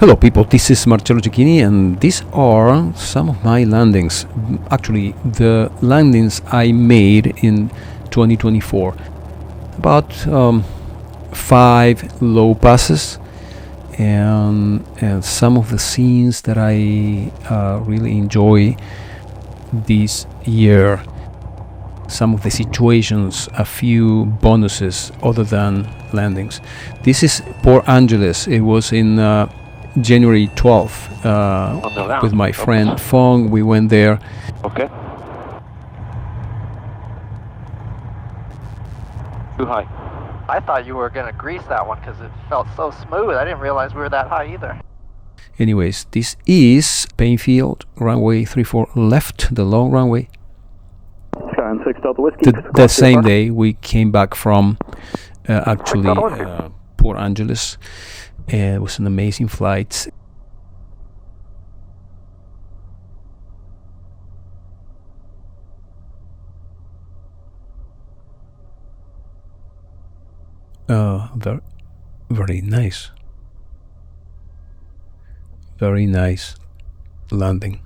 Hello people, this is Marcello Cecchini and these are some of my landings. Actually, the landings I made in 2024. About 5 low passes and some of the scenes that I really enjoy this year. Some of the situations, a few bonuses other than landings. This is Port Angeles. It was in January 12th with my friend Fong. We went there. Okay. Too high. I thought you were going to grease that one because it felt so smooth. I didn't realize we were that high either. Anyways, this is Painfield, runway 34 left, the long runway. Skyline 6 Delta Whiskey. The same day we came back from Port Angeles. It was an amazing flight. Very nice. Very nice landing.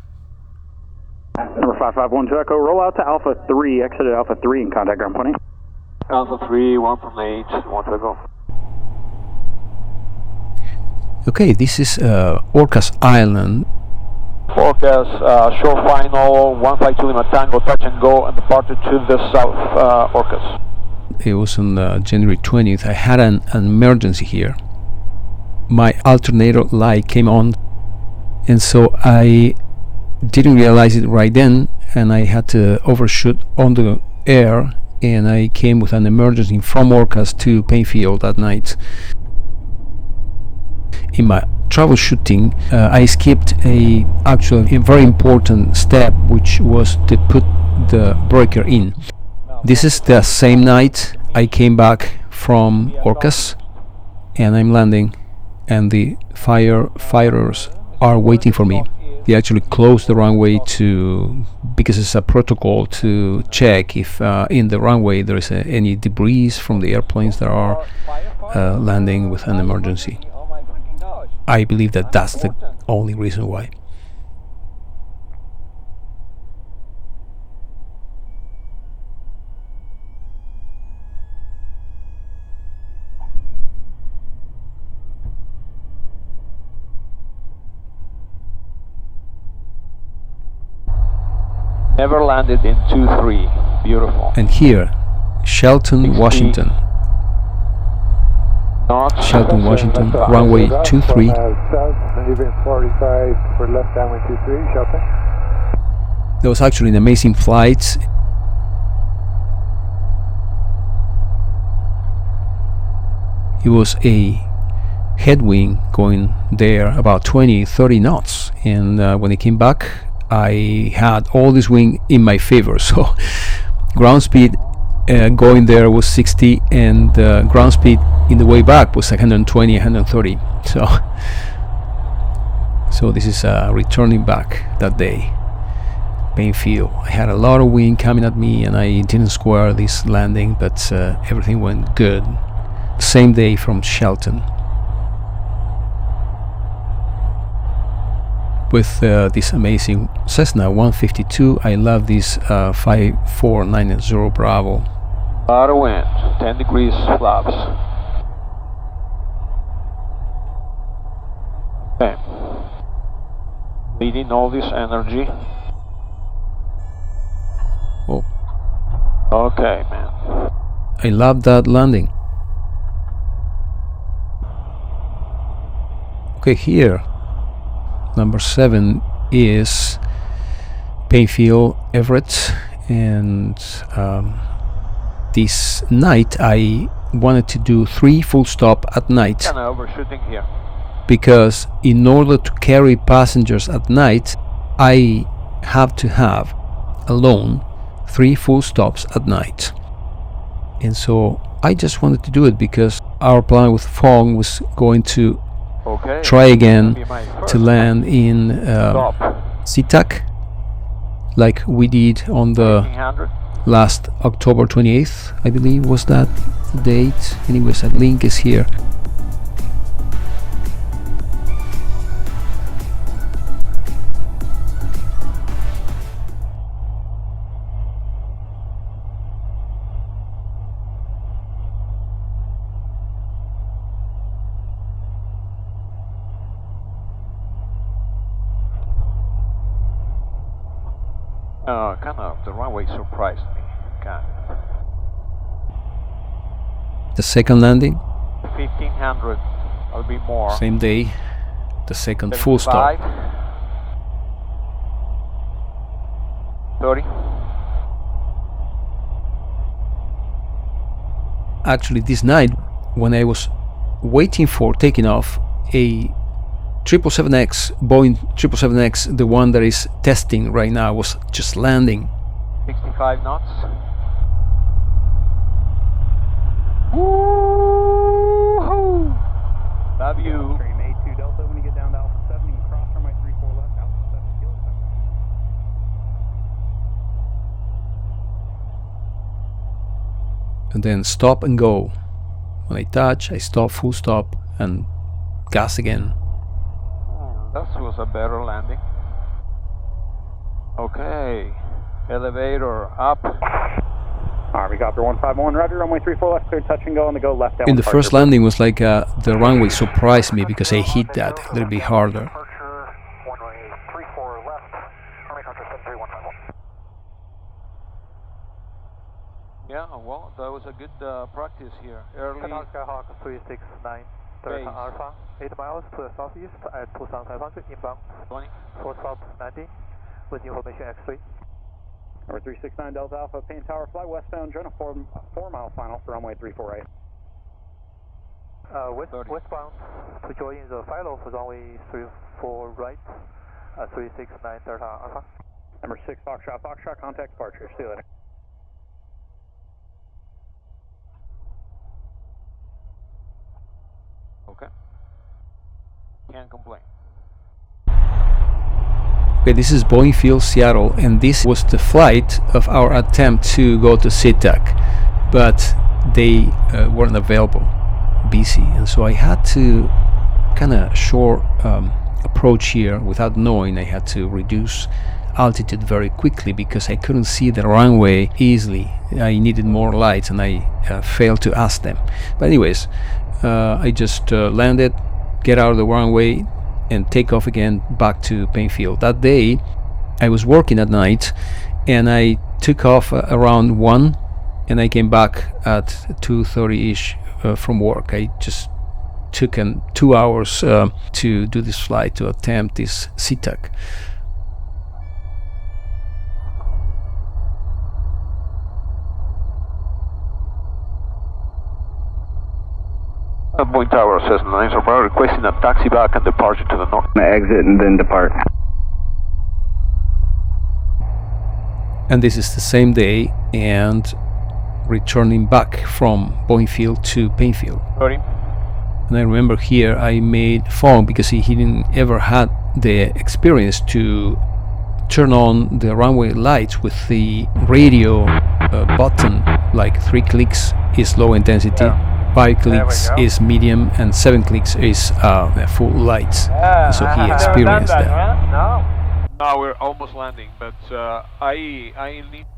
Number 5512 Echo, roll out to Alpha 3, exit at Alpha 3 and contact ground 20. Alpha 3, 1 from 8, 1 to go. Okay, this is Orcas Island. Forecast, shore final, 152 Lima Tango, touch and go, and departure to the south, Orcas. It was on January 20th. I had an emergency here. My alternator light came on, and so I didn't realize it right then, and I had to overshoot on the air, and I came with an emergency from Orcas to Painfield that night. In my troubleshooting, I skipped a very important step, which was to put the breaker in. This is the same night I came back from Orcas, and I'm landing, and the firefighters are waiting for me. They actually closed the runway because it's a protocol to check if in the runway there is any debris from the airplanes that are landing with an emergency. I believe that that's the only reason why. Never landed in 2-3. Beautiful. And here, Shelton, Washington. Shelton, Washington, runway 23. Moving 45 for left downwind 23, Shelton. That was actually an amazing flight. It was a headwind going there about 20-30 knots, and when it came back I had all this wind in my favor, so ground speed going there was 60, and ground speed in the way back was 120, 130. So this is returning back that day. Painfield. I had a lot of wind coming at me, and I didn't square this landing, but everything went good. Same day from Shelton. With this amazing Cessna 152. I love this 5490 Bravo. Lot of wind, 10 degrees flaps. Okay. Leading all this energy. Oh. Okay, man. I love that landing. Okay, here. Number 7 is Painfield, Everett, and this night I wanted to do 3 full stop at night. Kind of overshooting here. Because in order to carry passengers at night, I have to have alone 3 full stops at night. And so I just wanted to do it because our plan with Fong was going to try again to land in SeaTac, like we did on the last October 28th, I believe was that date. Anyways, that link is here. Kind of, the runway surprised me. Kind of. The second landing, 1500, I'll be more. same day. The second full stop. 30. Actually, this night, when I was waiting for taking off, a 777X, Boeing 777X, the one that is testing right now, was just landing. 65 knots. Woo-hoo! Love you. Stream A2 Delta when you get down to Alpha 7, you can cross runway 34 left, Alpha 7 kilo 7. And then stop and go. When I touch, I stop, full stop, and gas again. That was a better landing. Okay, elevator up. Army Copter 151, roger, runway 34 left, clear touch and go on the go left. In the first landing was like the runway surprised me because I hit that a little bit harder. Departure, runway 34 left, Army Copter 73151. Yeah, well, that was a good practice here. Early. Skyhawk 369 Delta Alpha, 8 miles to the southeast at 2500 inbound. 20. Full stop 90 with information X3. Number 369 Delta Alpha, Payne Tower, fly westbound, join a 4-mile final for runway 34 right. Westbound to join the final for runway 34 right, 369 Delta Alpha. Number 6 Foxtrot, contact departure, see you later. Okay. Can't complain. Okay, this is Boeing Field, Seattle, and this was the flight of our attempt to go to SeaTac, but they weren't available, busy, and so I had to kind of short approach here without knowing. I had to reduce altitude very quickly because I couldn't see the runway easily. I needed more lights, and I failed to ask them. But anyways, I just landed, get out of the runway, and take off again back to Painfield. That day I was working at night, and I took off around 1, and I came back at 2:30ish from work. I just took 2 hours to do this flight, to attempt this SeaTac. Boeing Tower, Cessna 9 Survivor, requesting a taxi back and departure to the north. Exit and then depart. And this is the same day, and returning back from Boeing Field to Painfield. 30. And I remember here I made phone because he didn't ever had the experience to turn on the runway lights with the radio button, like 3 clicks is low intensity, 5 clicks is medium, and 7 clicks is full lights. And so he experienced that. Now we're almost landing, but I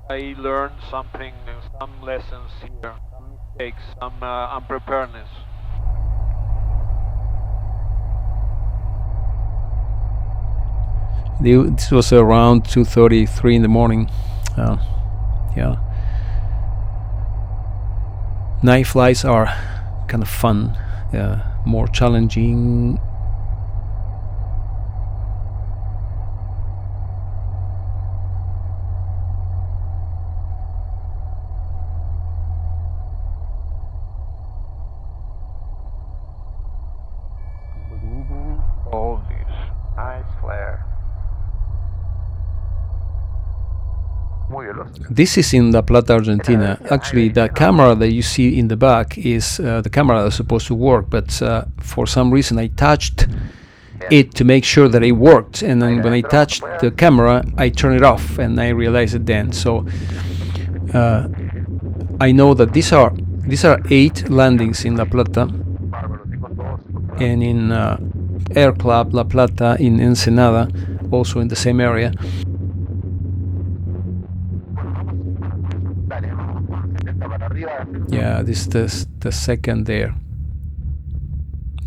learned something, some lessons here, some mistakes, some unpreparedness. This was around 2:33 in the morning. Yeah. Night flights are kind of fun, more challenging. All these. Nice flare. This is in La Plata, Argentina. Actually, the camera that you see in the back is the camera that's supposed to work, but for some reason I touched it to make sure that it worked, and then when I touched the camera I turned it off, and I realized it then. So I know that these are 8 landings in La Plata, and in Air Club La Plata in Ensenada, also in the same area. Yeah, this is the second there.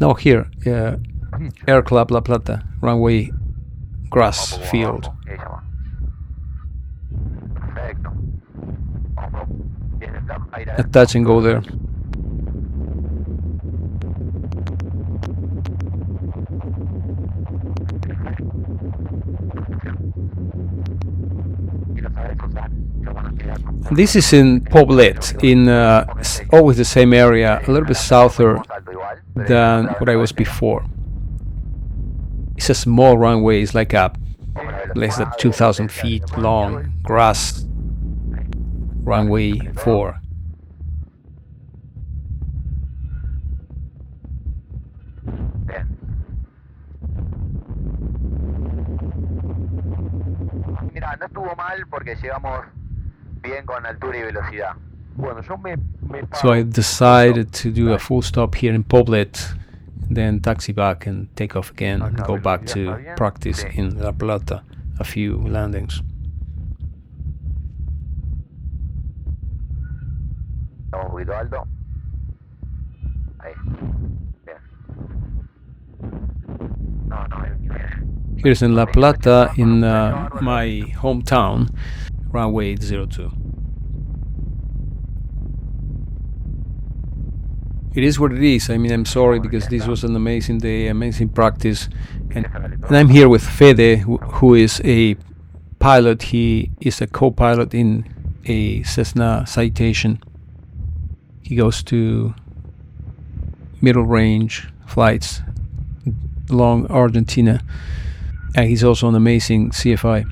No, here, Air Club La Plata, runway grass field. a touch and go there. This is in Poblet, in always the same area, a little bit souther than what I was before. It's a small runway, it's like a less than 2,000 feet long grass runway 4. Mira, no estuvo mal porque llegamos bien con altura y velocidad. Bueno, yo me So I decided to do a full stop here in Poblet, then taxi back and take off again and go back to practice in La Plata, a few landings. Estamos un poquito alto. Ahí. Bien. No, Here's in La Plata, in my hometown, runway 02. It is what it is. I mean, I'm sorry because this was an amazing day, amazing practice. And I'm here with Fede, who is a pilot. He is a co-pilot in a Cessna Citation. He goes to middle range flights along Argentina. And he's also an amazing CFI.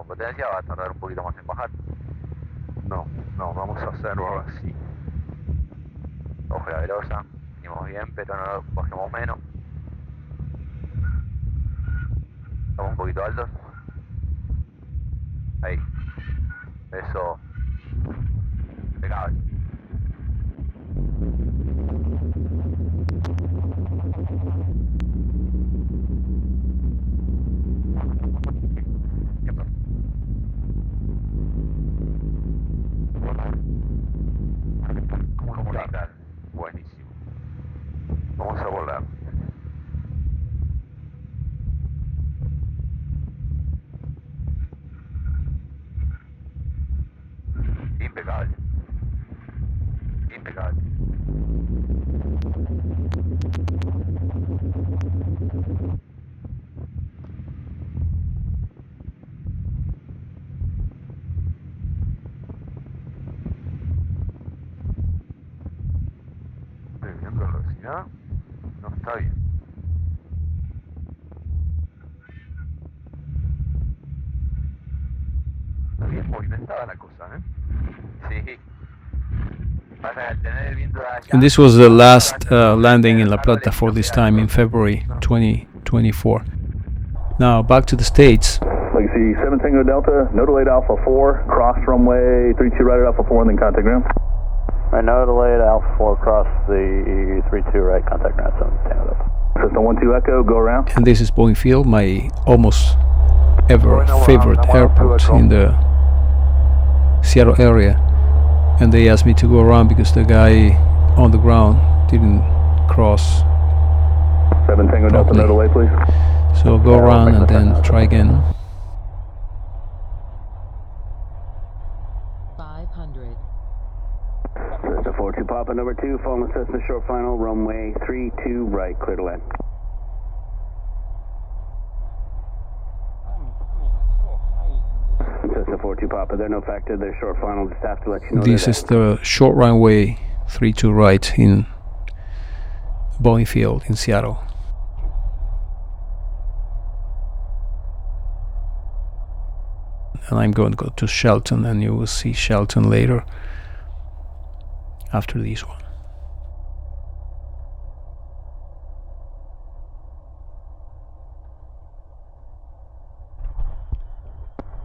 Potencia va a tardar un poquito más en bajar. No, vamos a hacerlo así. Ojo la velosa, venimos bien, pero no bajemos menos. Estamos un poquito altos. Ahí. Eso. Impecable. Buenísimo. Vamos a volar. Impecable. Impecable. Viendo la velocidad, no está bien. Está bien movimentada la cosa, ¿eh? Sí. And this was the last landing in La Plata for this time in February 2024. Now back to the States. Legacy 7 Tango Delta, no delayed Alpha 4, cross runway 32 right at Alpha 4 and then contact ground. Right, no delayed Alpha 4 across the 32 right, contact ground 7 Tango Delta. System 12 Echo, go around. And this is Boeing Field, my almost ever favorite airport in the Seattle area. And they asked me to go around because the guy on the ground didn't cross 7 Tango Delta, no delay please. So go around and then try again. 500. Cessna 42 Papa number 2, following Cessna short final, runway 32 right, clear to land. Cessna 42 Papa, they're no factor, they're short final, just have to let you know. This is the short runway 32 right in Boeing Field in Seattle. And I'm going to go to Shelton, and you will see Shelton later after this one.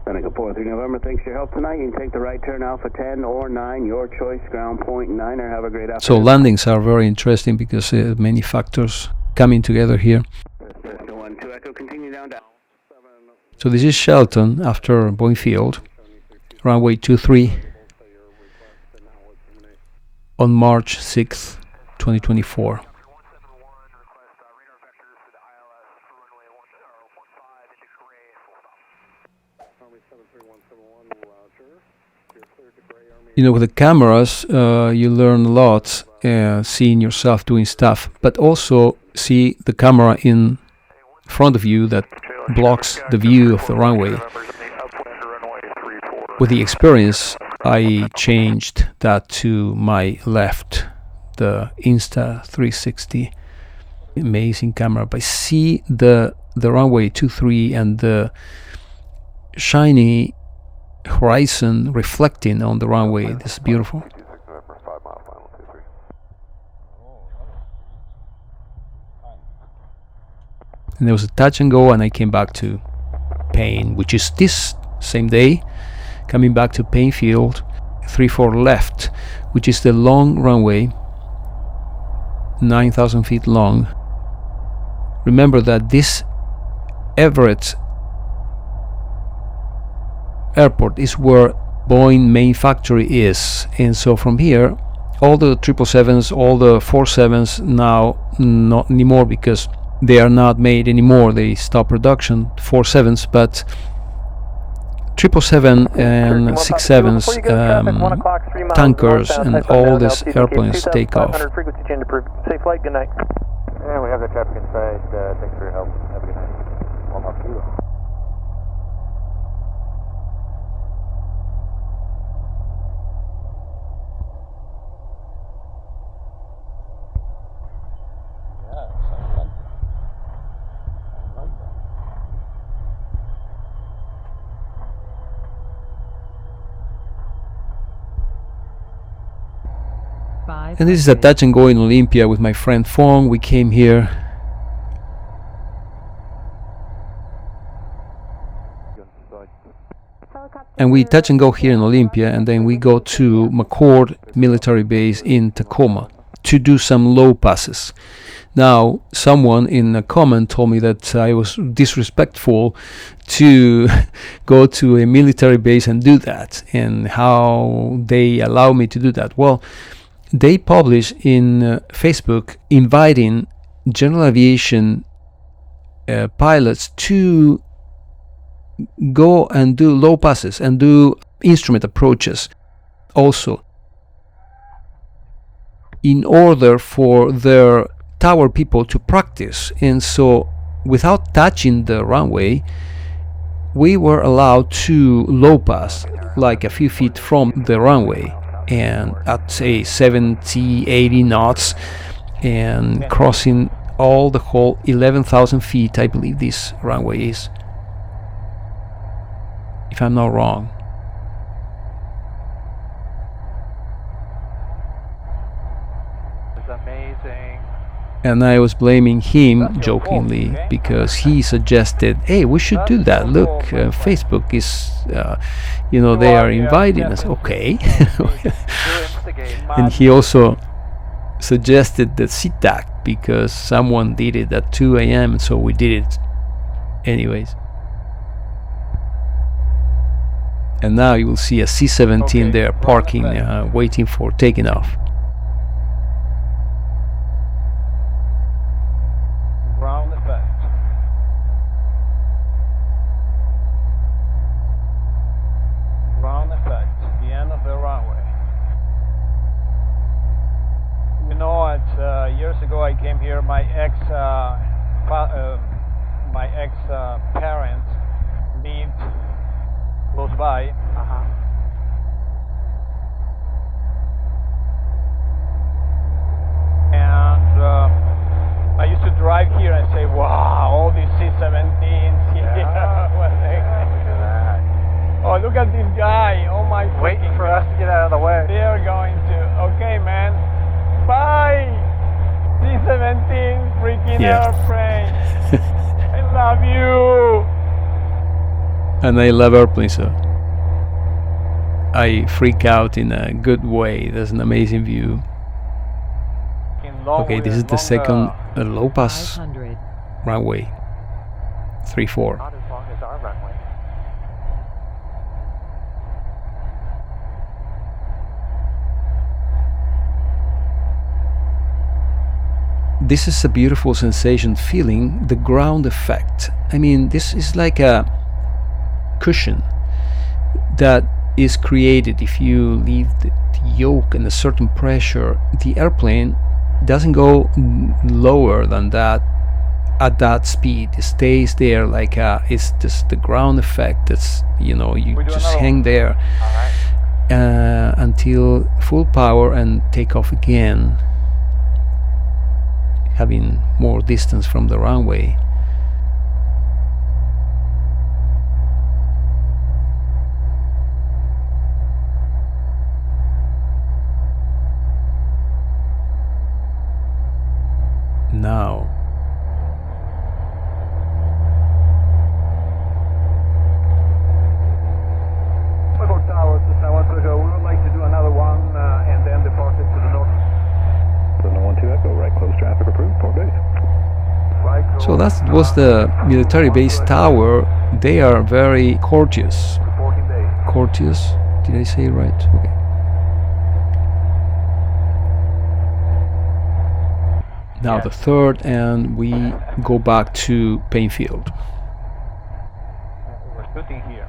Seneca 43 November, thanks for your help tonight. You can take the right turn Alpha 10 or 9, your choice, ground point 9er. Have a great afternoon. So landings are very interesting because many factors coming together here. Cessna 12 Echo, continue down to So this is Shelton after Boeing Field, runway 23 on March 6th, 2024. You know, with the cameras, you learn a lot, seeing yourself doing stuff, but also see the camera in front of you that blocks the view of the runway. With the experience, I changed that to my left, the Insta360. Amazing camera. But see the runway 23 and the shiny horizon reflecting on the runway. This is beautiful. And there was a touch and go, and I came back to Payne, which is this same day, coming back to Payne Field, 34 left, which is the long runway, 9,000 feet long. Remember that this Everett airport is where Boeing main factory is, and so from here all the 777s, all the 47s now not anymore, because they are not made anymore. They stopped production 47s, but 777 and 67s, tankers, and all these airplanes take off. Safe flight, good night. And we have the traffic inside. Thanks for your help. Have a good night. 1 more kilo. And this is a touch and go in Olympia with my friend Fong. We came here. And we touch and go here in Olympia, and then we go to McCord military base in Tacoma to do some low passes. Now, someone in a comment told me that I was disrespectful to go to a military base and do that, and how they allow me to do that. Well, they publish in Facebook inviting general aviation pilots to go and do low passes and do instrument approaches also, in order for their tower people to practice. And so without touching the runway, we were allowed to low pass like a few feet from the runway, and at say 70-80 knots, and crossing all the whole 11,000 feet, I believe this runway is, if I'm not wrong. It's amazing. And I was blaming him jokingly because he suggested, hey, we should do that. Look, Facebook is, they are inviting us. Okay. And he also suggested the SeaTac because someone did it at 2 a.m. and so we did it anyways. And now you will see a C-17 there parking, waiting for taking off. Ground effect. Ground effect. The end of the runway. You know, years ago I came here. My ex parents lived close by. And I used to drive here and say, wow, all these C-17s here. Oh, look at this guy. Oh my. Waiting for us to get out of the way. They are going to. Okay, man. Bye. C-17 freaking airplane. I love you. And I love airplanes, so I freak out in a good way. There's an amazing view. Okay, this is the second low pass runway, 34. Not as long as our runway. this is a beautiful sensation, feeling the ground effect. I mean, this is like a cushion that is created if you leave the yoke in a certain pressure. The airplane doesn't go lower than that at that speed. It stays there like it's just the ground effect. That's, you know, you just hang there until full power and take off again, having more distance from the runway. Now Tower, we would like to do another one and then depart it to the north. 712 Echo, right close traffic approved, 4 days. so that was the military base tower. They are very courteous. 14 days. Courteous, did I say it right? Okay. Now the third, and we go back to Painfield. We're shooting here.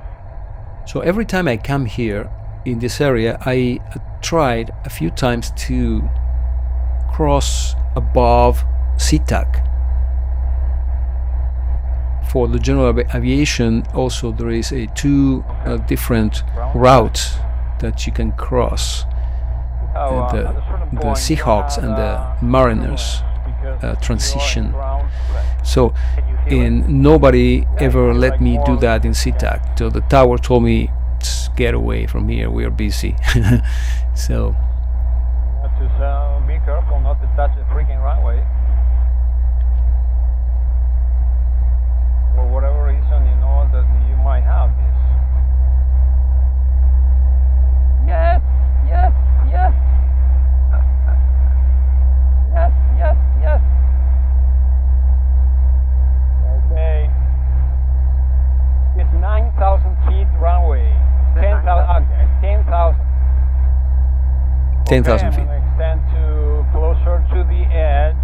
So every time I come here in this area, I tried a few times to cross above SeaTac. For the general aviation, also there is a two different routes that you can cross. The Seahawks and the Mariners transition. So nobody ever let me do that in SeaTac. So the tower told me, get away from here, we are busy. So Just be careful not to touch the freaking runway. For whatever reason, you know, that you might have this. Yes, yes, yes. Yes, yes, yes. Okay. It's 9,000 feet runway. 10,000. 10,000 feet. I'm going to extend to closer to the edge.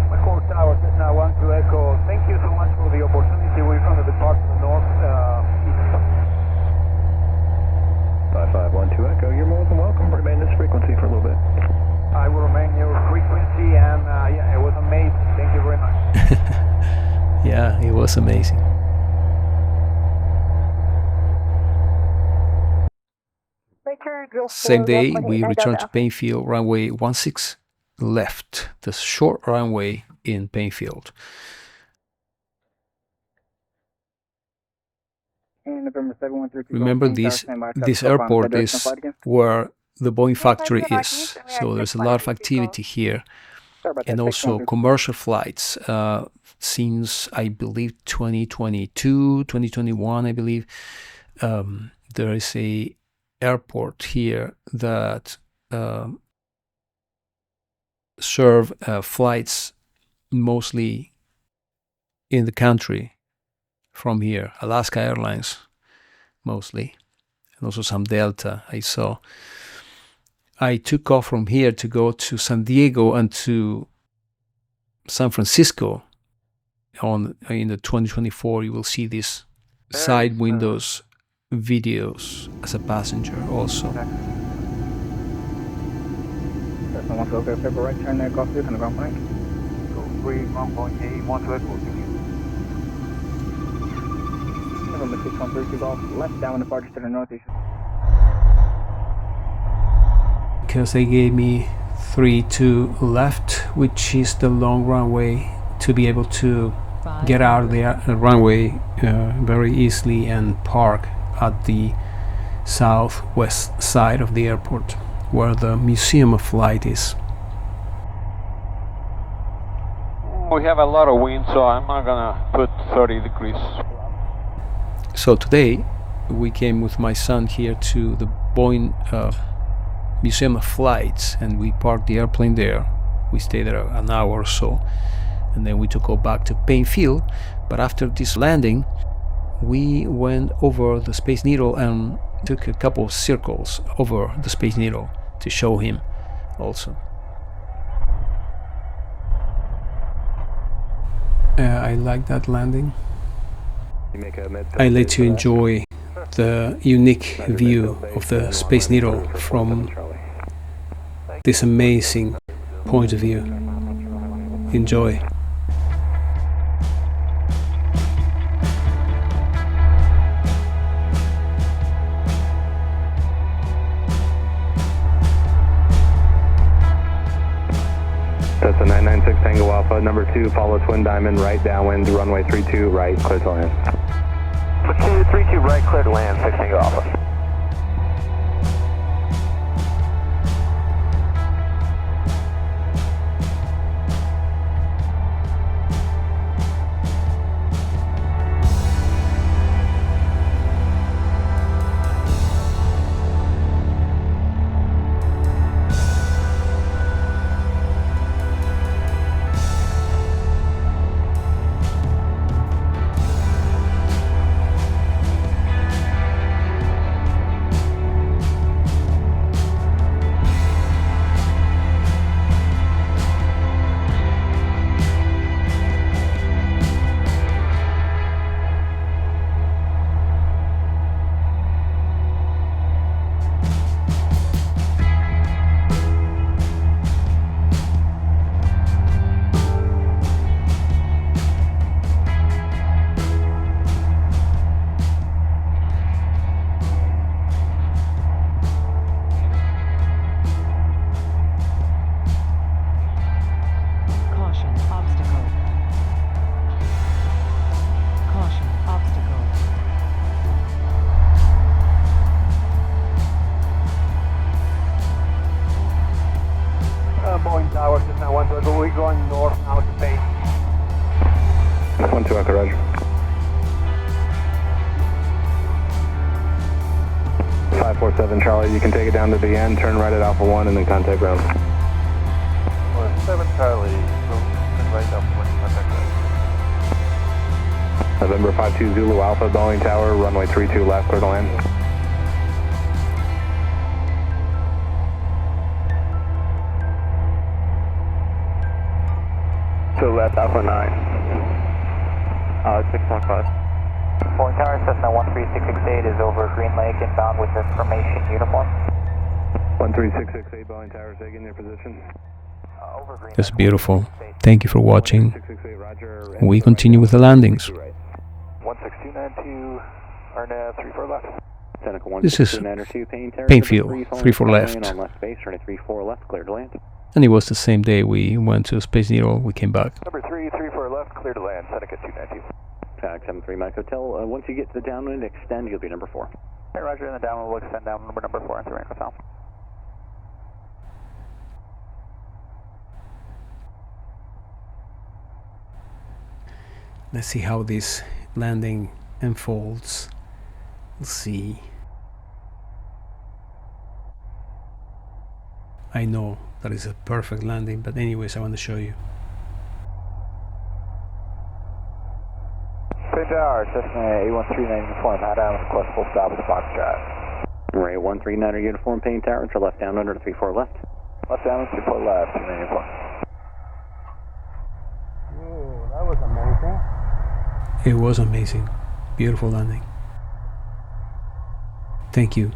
McCall Tower, Cessna 12 Echo. Thank you so much for the opportunity. We're going to depart to the north east. 5512 Echo, you're more than welcome. Remain this frequency for a little bit. I will remain your frequency, and yeah, it was amazing. Thank you very much. Yeah, it was amazing. Same day, we returned to Painfield, runway 16 left, the short runway in Painfield. Remember, this airport is where the Boeing factory is, so there's a lot of activity here, and also commercial flights since, I believe, 2022, 2021, I believe. There is a airport here that serve flights mostly in the country from here, Alaska Airlines mostly, and also some Delta I saw. I took off from here to go to San Diego and to San Francisco. In the 2024, you will see these side windows videos as a passenger also. Right turn there, Cockpit on the ground point. Go free, ground point A, 12 Echo. November 613 Golf, left down departure to the northeast. Because they gave me 3-2 left, which is the long runway, to be able to get out of the runway very easily and park at the southwest side of the airport, where the Museum of Flight is. We have a lot of wind, so I'm not gonna put 30 degrees. So today we came with my son here to the Boeing Museum of Flights, and we parked the airplane there. We stayed there an hour or so, and then we took off back to Painfield. But after this landing, we went over the Space Needle and took a couple of circles over the Space Needle to show him also. I like that landing. I let you enjoy the unique view of the Space Needle from this amazing point of view. Enjoy. That's a 996 Tango Alpha, number 2, follow Twin Diamond, right downwind, runway 32, right, clear to land. 32 right, clear to land, 6 Tango Alpha. Tower, just now 1 2, we're going north now to base. 1 2, Echo, roger. 547 Charlie, you can take it down to the end, turn right at Alpha 1 and then contact ground. 7 Charlie, so turn right up when you contact ground. November 52 Zulu Alpha, Boeing Tower, runway 32 left, clear to land. To left, Alpha 9. 615. Boeing Tower, Cessna 13668 is over Green Lake inbound with information uniform. 13668 Boeing Tower, take in your position. Over Green That's Lake. beautiful. Thank you for watching. 668 Roger. We continue with the landings. 16292, RNAV 34 left. This is Painfield, 34 left. On left base, running 34 left, clear to land. And it was the same day we went to Space Needle, we came back. Number 334 left, clear to land, Seneca 292. Tag 73 Mike Hotel. Once you get to the downwind, extend, you'll be number 4. Hey, Roger, in the downwind, we'll extend down number 4 into Rank Hotel. Let's see how this landing unfolds. Let's see. I know that is a perfect landing, but anyways, I want to show you. Twin Tower, Cessna A139 uniform, head down and request full stop with the box drive. Ray 139er uniform, Payne Tower, to left down under 34 left. Left down, 34 left, and then uniform. Ooh, that was amazing. It was amazing. Beautiful landing. Thank you.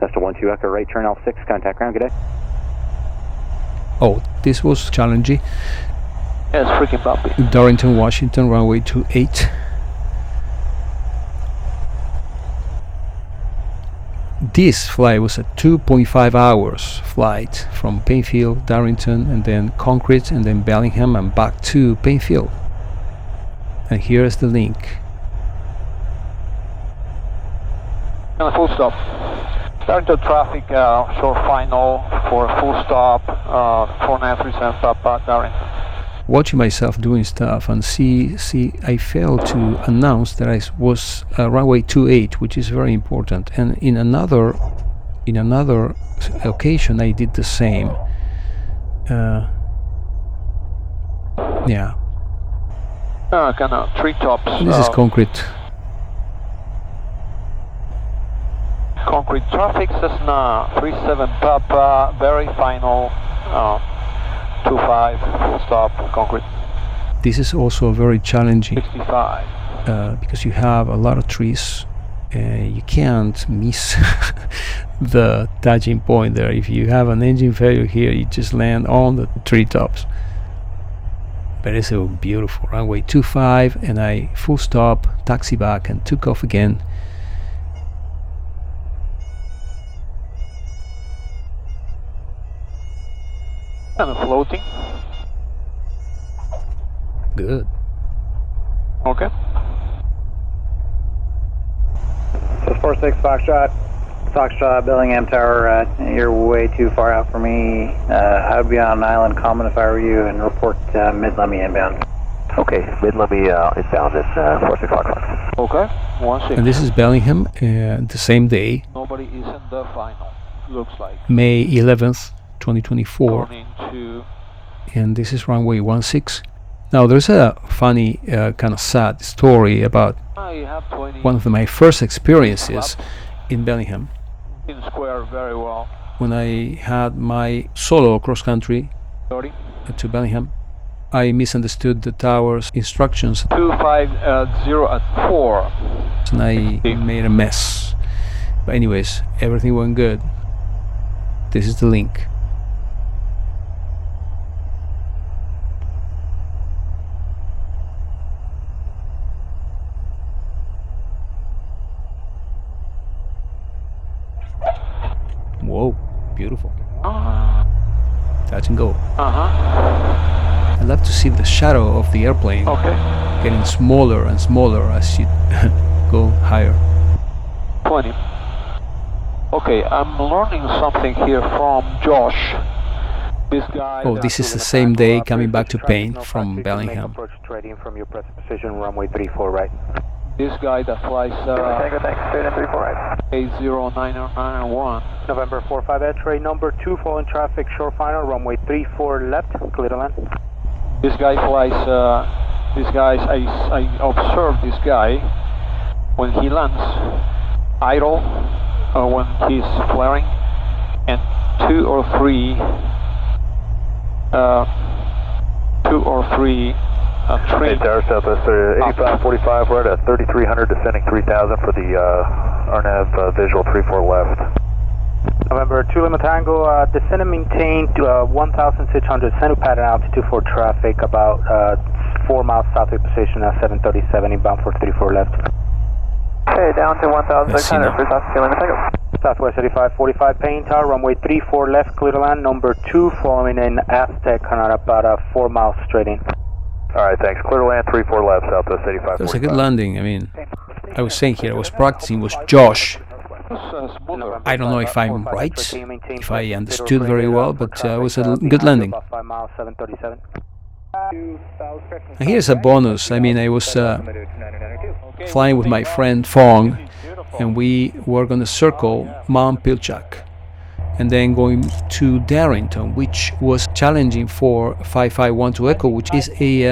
That's a 12 Echo, right turn Alpha 6, contact ground, good day. Oh, this was challenging. Yeah, it's freaking bumpy. Darrington, Washington, runway 28. This flight was a 2.5 hours flight from Painfield, Darrington, and then Concrete, and then Bellingham, and back to Painfield. And here's the link. And a full stop. Darrington traffic, short final for a full stop, 4937 Papa, Darrington. Watching myself doing stuff and see I failed to announce that I was runway 28, which is very important, and in another occasion I did the same. Yeah, kind of treetops. This is concrete. Concrete traffic, Cessna 37 Papa, very final, 25, full stop, concrete. This is also very challenging 65. because you have a lot of trees. You can't miss the touching point there. If you have an engine failure here, you just land on the treetops. But it's a beautiful runway 25, and I full stop, taxi back, and took off again. Kind of floating. Good. Okay. So 46 Foxtrot, Bellingham Tower, you're way too far out for me. I would be on Island Common if I were you, and report mid-Lemmy inbound. Okay, mid-Lemmy inbound at 46 Foxtrot. Okay, 16. And this is Bellingham, the same day, Nobody is in the final, looks like. May 11th, 2024. Turning to And this is runway 16. Now there's a funny kind of sad story about you have 20 one of my first experiences in Bellingham. in square very well. When I had my solo cross country 30. to Bellingham, I misunderstood the tower's instructions 250 at 4. and I made a mess. But anyways, everything went good. This is the link. Whoa, beautiful. Touch and go. Uh-huh. I love to see the shadow of the airplane Okay. getting smaller and smaller as you go higher. 20. Okay, I'm learning something here from Josh. This guy. Oh, this is the same day coming back to Payne from Bellingham. Approach trading from your present position, runway 34 right. This guy that flies Tango, thanks, straight in 34 right. 80991. November 45 X-ray number 2, following traffic, short final, runway 34 left, clear to land. This guy flies. I observed this guy when he lands idle, when he's flaring, and two or three Hey, train. Tower Southwest 8545, we're at a 3300 descending 3000 for the RNAV visual 34 left. November 2 Lima Tango, descend and maintain to 1600, send pattern altitude for traffic about 4 miles south of your position at 737, inbound for 34 left. Okay, down to 1600 Messina. for South Lima Tango. Southwest 8545 Payne Tower, runway 34 left, clear to land, number 2, following in Aztec, on about 4 miles straight in. Alright, thanks. Clear to land 34 left, Southwest 8545. That was a good landing. I mean, I was saying here, I was practicing, was Josh. I don't know if I'm right, if I understood very well, but it was a good landing. About 5 miles, 737. And here's a bonus. I mean, I was flying with my friend Fong, and we were going to circle Mount Pilchuck and then going to Darrington, which was challenging for 5512 Echo, which is a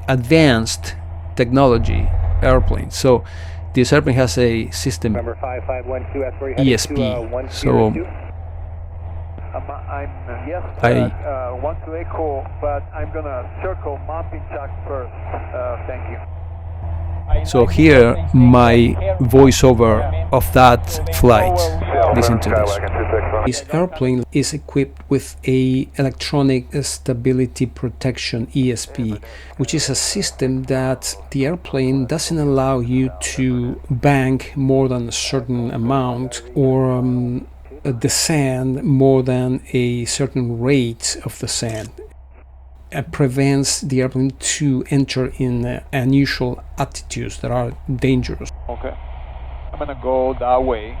advanced technology airplane. So this airplane has a system ESP. So I'm 12 Echo, but I'm gonna circle Mount Pilchuck first. Thank you. So here, my voiceover of that flight. Listen to this. This airplane is equipped with a electronic stability protection ESP, which is a system that the airplane doesn't allow you to bank more than a certain amount or descend more than a certain rate of descent. It prevents the airplane to enter in unusual attitudes that are dangerous. Okay. I'm gonna go that way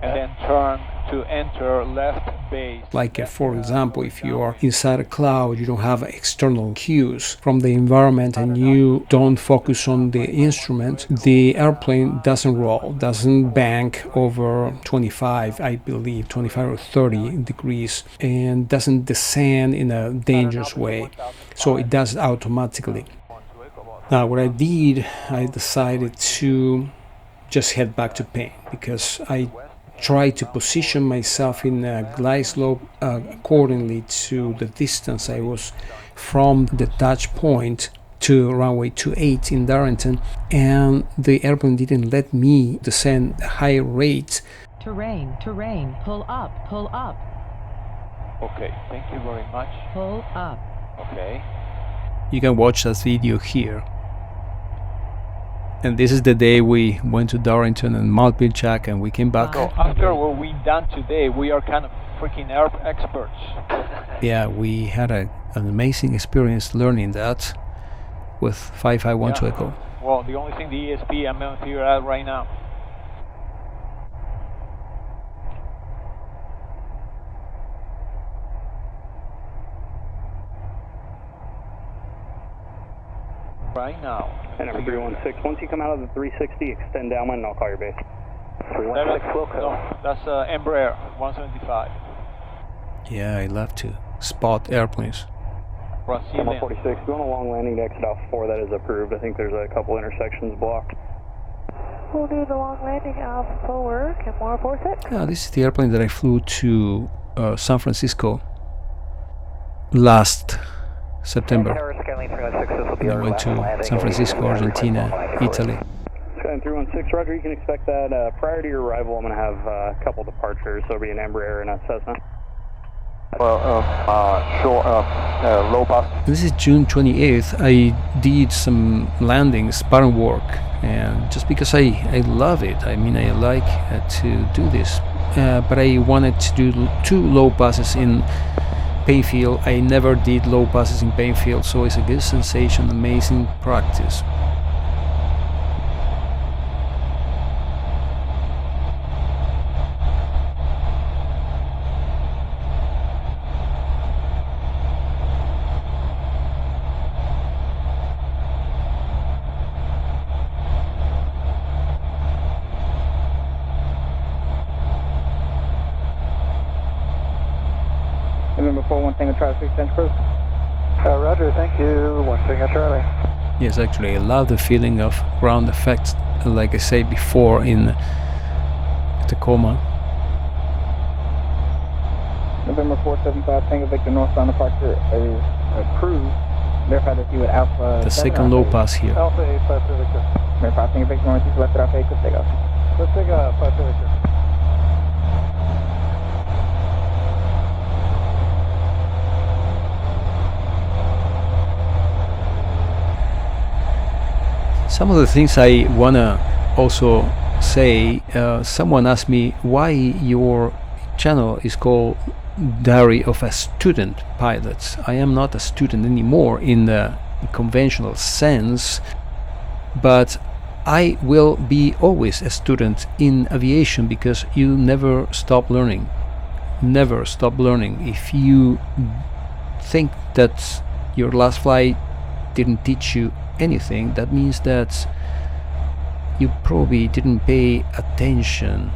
and then turn to enter left base. Like for example, if you are inside a cloud, you don't have external cues from the environment and you don't focus on the instrument, the airplane doesn't roll, doesn't bank over 25, I believe, 25 or 30 degrees, and doesn't descend in a dangerous way. So it does automatically. Now, what I did, I decided to just head back to Paine because I tried to position myself in a glide slope accordingly to the distance I was from the touch point to runway 28 in Darrington, and the airplane didn't let me descend at high rate. Terrain, pull up. Okay, thank you very much. Pull up. Okay. You can watch that video here. And this is the day we went to Darrington and Mount Pilchuck, and we came back. So after what we done today, we are kind of freaking air experts. Yeah, we had an amazing experience learning that with 5512 Echo. Well, the only thing the ESP I'm going to figure out right now. Right now. And number 316, once you come out of the 360, extend downwind and I'll call your base. 316 Wilco. No, that's Embraer 175. Yeah, I love to spot airplanes. Brazilian. 146, go on a long landing to exit off 4, that is approved. I think there's a couple intersections blocked. We'll do the long landing Alpha forward and more 46. This is the airplane that I flew to San Francisco last September. And I went to San Francisco, Argentina, Italy. Skyline 316, Roger, you can expect that prior to your arrival. I'm going to have a couple departures, so it'll be an Embraer and a Cessna. Low bus. This is June 28th. I did some landings, pattern work, and just because I love it, I mean I like to do this, but I wanted to do 2 low passes in Painfield. I never did low passes in Painfield, so it's a good sensation, amazing practice. November 4, 1 Tango Charlie 6 French Cruise. Roger, thank you. 1 Tango Charlie. Yes, actually, I love the feeling of ground effects, like I said before in Tacoma. November 475 Tango Victor northbound departure is approved. Verify that you at Alpha. The second low pass here. Alpha 853 Victor. Verify Tango Victor northeast left at Alpha 8, good takeoff. Let's take a 53 Victor. Some of the things I wanna also say, someone asked me why your channel is called Diary of a Student Pilot. I am not a student anymore in the conventional sense, but I will be always a student in aviation because you never stop learning. Never stop learning. If you think that your last flight didn't teach you anything, that means that you probably didn't pay attention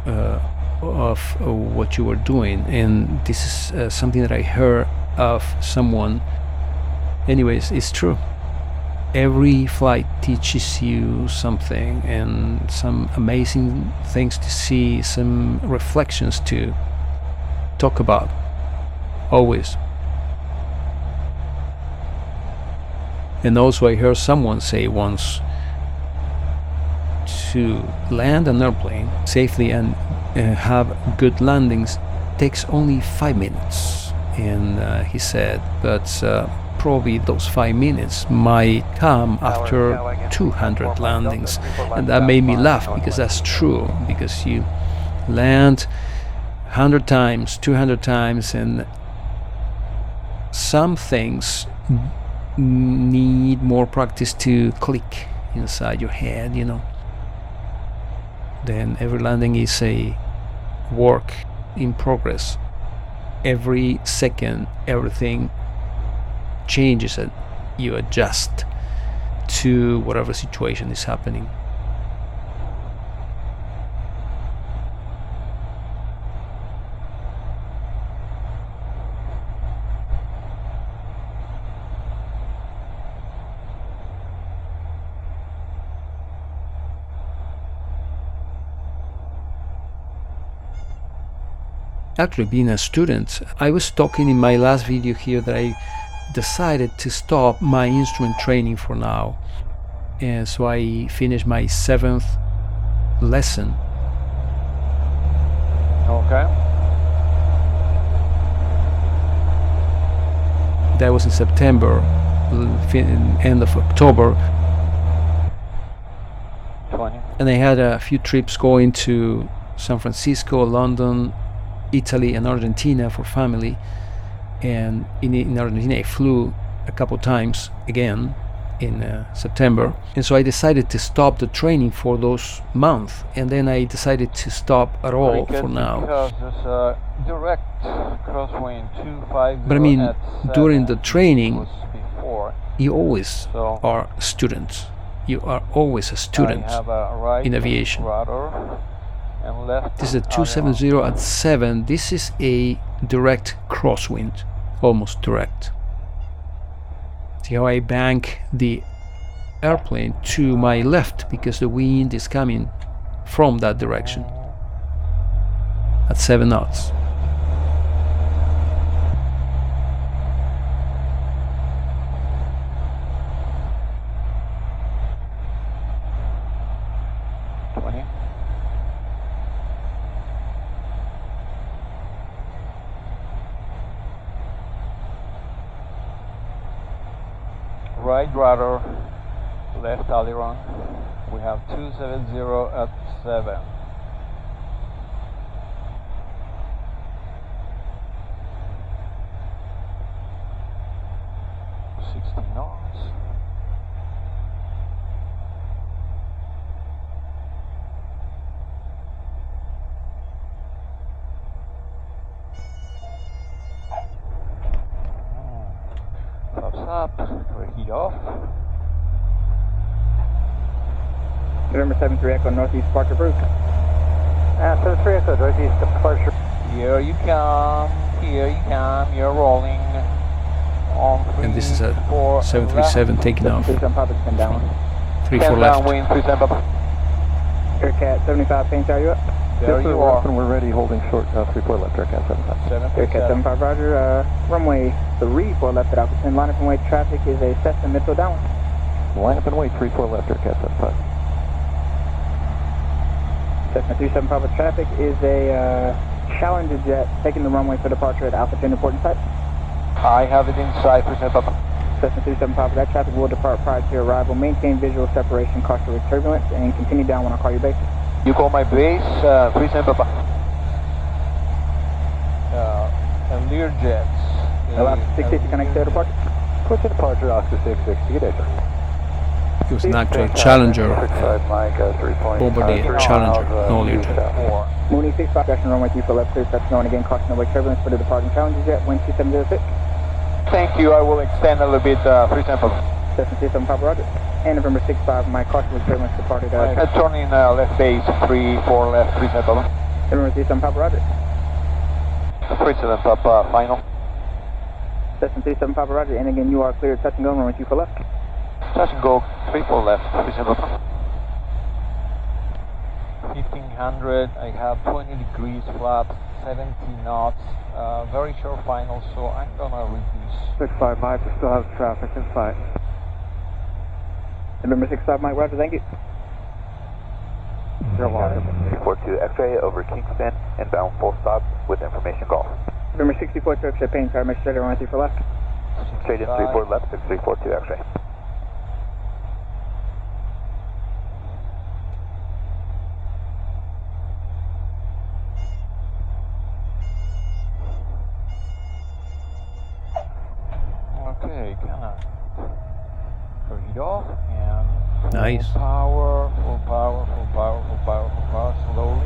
of what you were doing, and this is something that I heard of someone. Anyways, it's true. Every flight teaches you something, and some amazing things to see, some reflections to talk about, always. And also I heard someone say once, to land an airplane safely and have good landings takes only 5 minutes. And he said, but probably those 5 minutes might come after 200 landings. And that made me laugh, because that's true, because you land 100 times, 200 times, and some things need more practice to click inside your head, you know. Then every landing is a work in progress. Every second everything changes and you adjust to whatever situation is happening. actually being a student, I was talking in my last video here that I decided to stop my instrument training for now. And so I finished my 7th lesson. Okay. That was in September, end of October. 20. And I had a few trips going to San Francisco, London, Italy, and Argentina for family. And in Argentina, I flew a couple times again in September. And so I decided to stop the training for those months. And then I decided to stop at all for now. Because there's a direct crosswind 250 But I mean, at during the 7 training, was before. you always So are students. You are always a student I have a right in aviation. rudder and left This is a 270 at 7. This is a direct crosswind, almost direct. See how I bank the airplane to my left because the wind is coming from that direction at 7 knots. Right rudder, left aileron. We have 270 at 7. knots. Flaps up, reheat off. November 73 Echo Northeast departure approved. 73 Echo Northeast departure. Here you come, you're rolling. On 3, And this is a 4, 737 taking off. 37 Papa, 10 down. 3-4 left. Wind 37 Papa. Aircat 75, paint are you up? There you are. We're ready, holding short, 3-4 left, Aircat 75. Aircat 75, roger. Runway 34 left at Alpha 10. Line up and wait traffic is a Cessna Mitchell downwind. Line up and wait, 3-4 left, Aircat 75. Cessna 37 Papa traffic is a Challenger jet taking the runway for departure at Alpha 10 reporting site. I have it inside, present Papa. Cessna 37 Papa, that traffic will depart prior to your arrival. Maintain visual separation, caution with turbulence, and continue down when I call your base. You call my base, present Papa. And Learjets. Allow 660 connect to departure. Push to departure, Oscar 660, good day, sir. It was an actual Challenger, Mike, 3.5. Bombardier Challenger, no Learjet. Mooney 65, direction runway 24 left, clear, touch going again, caution away turbulence for the departing Challenger jet, wind 2706. Thank you, I will extend a little bit, present Papa. Cessna 37 Papa, roger. And November 65, my caution with turbulence departed. Turning left base, 3-4 left, present Papa. November 37 Papa, roger. Present Papa, final. Cessna 37 Papa, roger. And again, you are clear, touch and go, runway 24 left. Touch and go, 3-4 left, present Papa. 1500, I have 20 degrees flaps, 70 knots, very short final, so I'm gonna reduce. 65 Mike, we still have traffic in sight. November 65 Mike, roger, thank you. You're welcome. 342 X-ray over Kingston, inbound full stop with information golf. November 64 to X-ray, pain car, make sure to run 34 left. Straight in 34 left, 6342 X-ray. Okay, gonna read off and Nice. full power, full power, full power, full power, full power, slowly.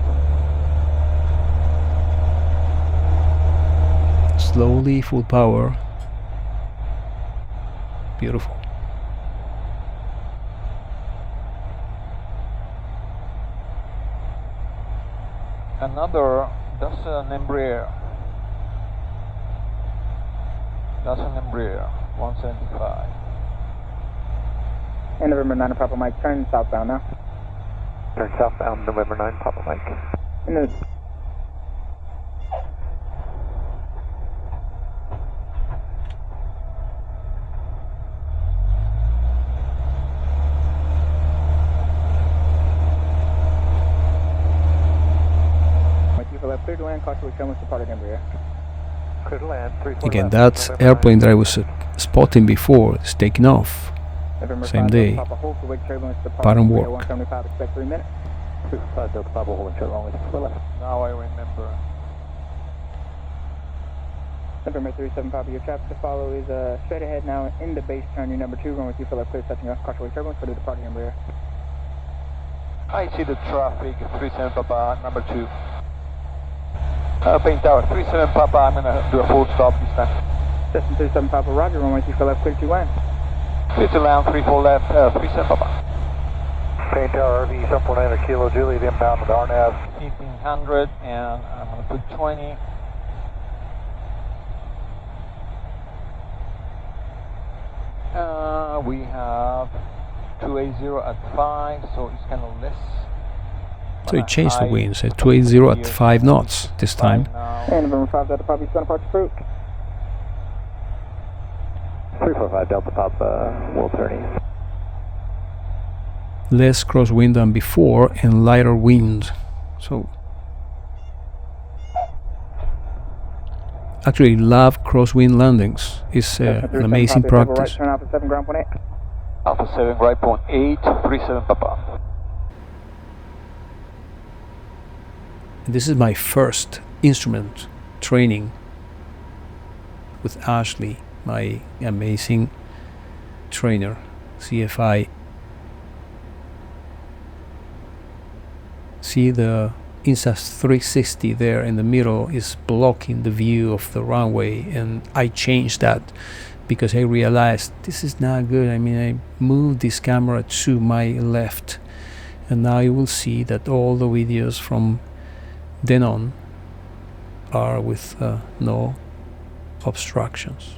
Slowly, full power. Beautiful. Another, that's an Embraer. That's an Embraer, 175. And November 9 Papa Mike, turn southbound now. Turn southbound, November 9, Papa Mike. And the to land, caution with Cumulus departed Embraer. Clear to land, 3-4 Again, left. that airplane that I was spotting before is taking off. November Same 5 day. Papa hold for wake turbulence departed Pattern Embraer work. 175, expect 3 minutes. 5 Delta Papa holding short runway 24 left. Now I remember. November 37 Papa, your traffic to follow is straight ahead now in the base turn, your number 2, runway 2 for left clear, touching off, caution wake turbulence for the departing Embraer. I see the traffic, 37 Papa, number 2. Paint tower, 37 Papa, I'm gonna do a full stop this time. Cessna 37 Papa, roger, runway 2 for left clear to land. Clear to land, 3-4 left, 37 Papa. Paint tower, RV 749 Kilo Juliet inbound with RNAV. 1500, and I'm gonna put 20. We have 280 at 5, so it's kind of less. So it changed the winds at 280 at 5 knots this time. And November 5 Delta Papa, Eastbound approach approved. 345 Delta Papa, world turning. Less crosswind than before and lighter wind. So actually love crosswind landings. It's an amazing practice. Right turn Alpha 7 ground point 8. Alpha 7, right point 8, 37 Papa. This is my first instrument training with Ashley, my amazing trainer, CFI. See the Insta360 there in the middle is blocking the view of the runway, and I changed that because I realized this is not good. I mean, I moved this camera to my left, and now you will see that all the videos from then on are with no obstructions.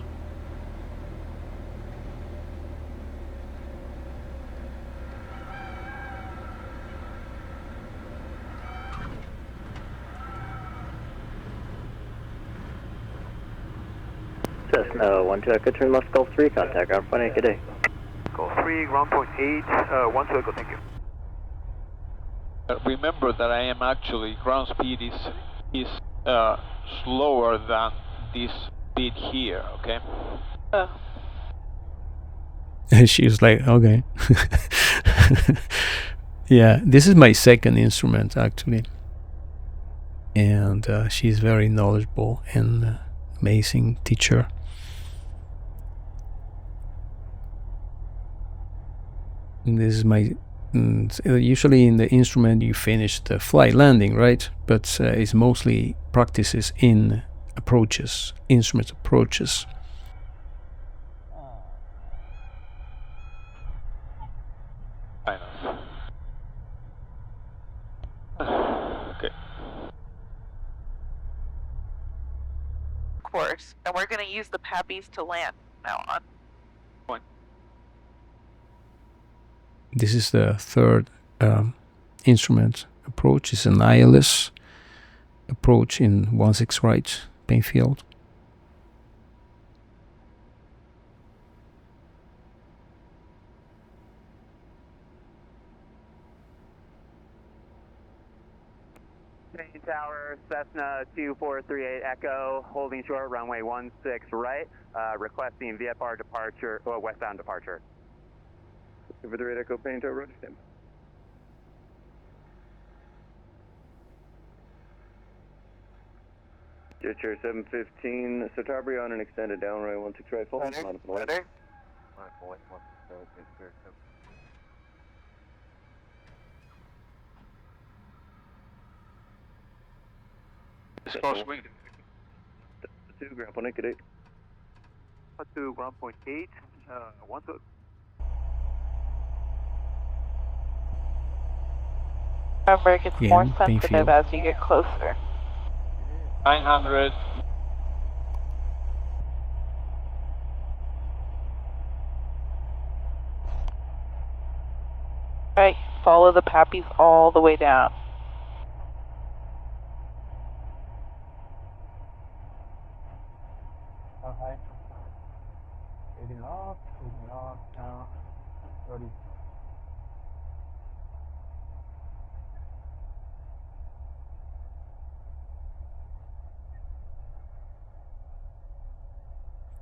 Cessna 12 Echo, turn left Gulf 3, contact ground point 8, good day. Gulf 3, ground point 8, 12 Echo, thank you. Remember that I am actually, ground speed is slower than this speed here, okay? And she was like, okay. Yeah, this is my second instrument actually. And she's very knowledgeable and amazing teacher. And this is my usually in the instrument you finish the flight landing, right? But it's mostly practices in approaches, instrument approaches. I know. Okay. Of course, and we're going to use the PAPIs to land now on. This is the third instrument approach. It's an ILS approach in 16 right, Painfield. Main tower, Cessna 2438 Echo, holding short, runway 16 right, requesting VFR departure, westbound departure. 248 Echo, Paint tower, roger, stand. Jetchair 715, Satabri on an extended down runway 16 right, full. Better. It's crosswind. 2, ground point 8, good day. 2, ground point 8, 12. Remember, it gets Yeah, more Painfield. sensitive as you get closer. 900. Right, follow the PAPIs all the way down. Okay. 80 off, now 30.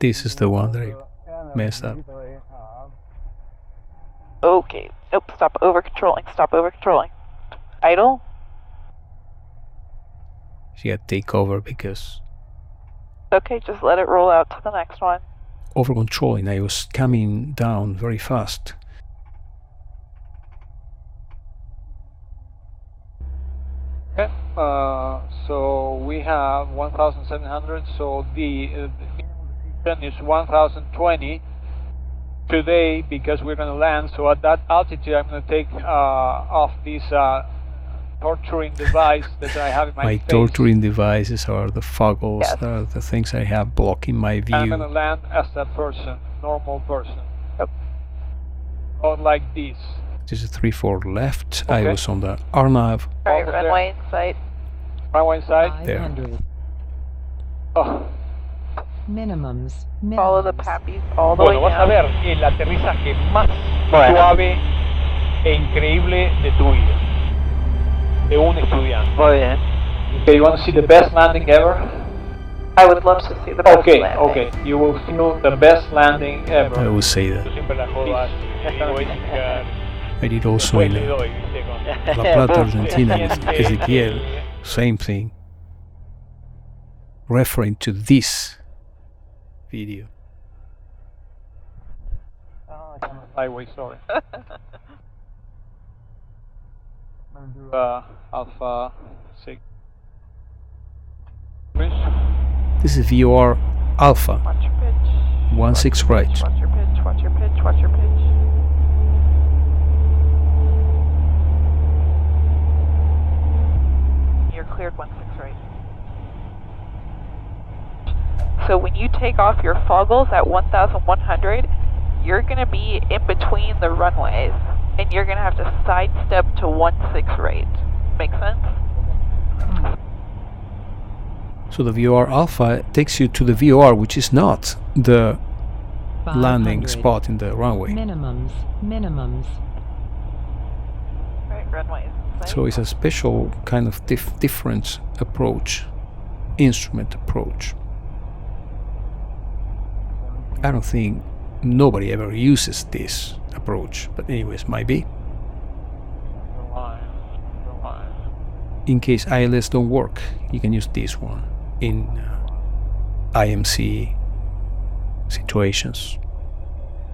This is the one that I messed up. Okay. Nope, stop over controlling. Stop over controlling. Idle. She had take over because Okay, just let it roll out to the next one. over controlling. I was coming down very fast. Okay, so we have 1,700, so the minimum is 1,020 today because we're going to land. So at that altitude, I'm going to take off this torturing device that I have in my face. Torturing devices are the foggles, Yes. are the things I have blocking my view. I'm going to land as a person, normal person. Yep. Not like this. This is 34 left. Okay. I was on the RNAV. Alright, Almost runway in sight. Runway inside. There. 500. Oh. Minimums. Follow the Minimums. pappies all the way Bueno, vas a down. ver el aterrizaje más suave e increíble de tu vida. De un estudiante. Muy bien. Okay, you want to see the best landing ever? I would love to see the best Okay, landing. okay. You will feel the best landing I ever. would say Yo that. siempre la jodo así. Digo, voy a indicar. I did also Después in le doy, viste, con... La Plata, Argentina, with Ezequiel. Same thing. Referring to this video. Oh, I'm on highway, sorry. I'm going to do Alpha 6. This is VOR Alpha. Watch your pitch. 16 right. Watch your pitch, watch your pitch, watch your pitch. You're cleared 16 right. So when you take off your foggles at 1,100, you're going to be in between the runways, and you're going to have to sidestep to 16 right. Make sense? So the VOR Alpha takes you to the VOR, which is not the landing 500. spot in the runway. Minimums. Minimums. Right, runways. in sight. So it's a special kind of different approach, instrument approach. I don't think nobody ever uses this approach, but anyways, might be. In case ILS don't work, you can use this one in IMC situations,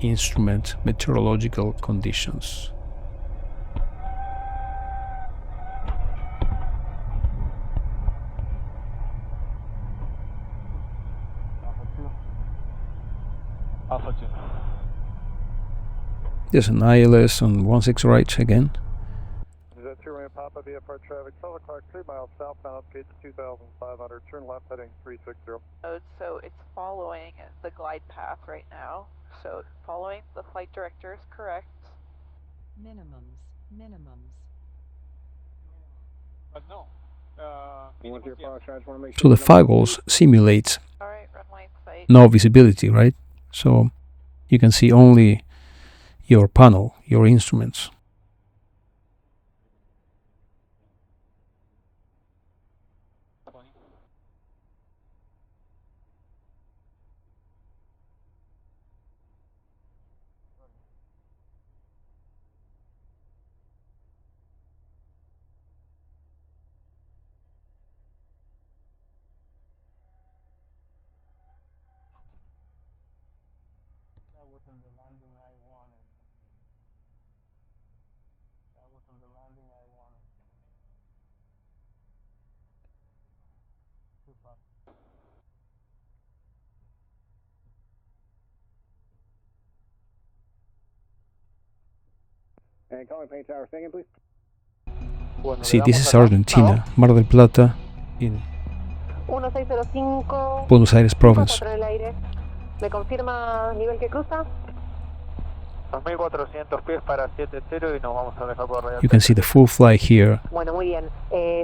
instrument meteorological conditions. Alpha 2. There's an ILS on 16 right again. Is that 2 ramp Papa VFR traffic, 12 o'clock, 3 miles southbound, upgate to 2,500, turn left heading 360. So it's following the glide path right now. So following the flight director is correct. Minimums. Minimums. But no. So the Fagles simulates Alright, runway in sight. no visibility, right? So you can see only your panel, your instruments. And calling Paint Tower, second, please. See, this is Argentina, Mar del Plata, in 1605. Buenos Aires province. en el aire. ¿Me confirma nivel que cruza? 2400 pies para 70 y nos vamos a dejar por radiar. You can see the full flight here, Bueno, muy bien.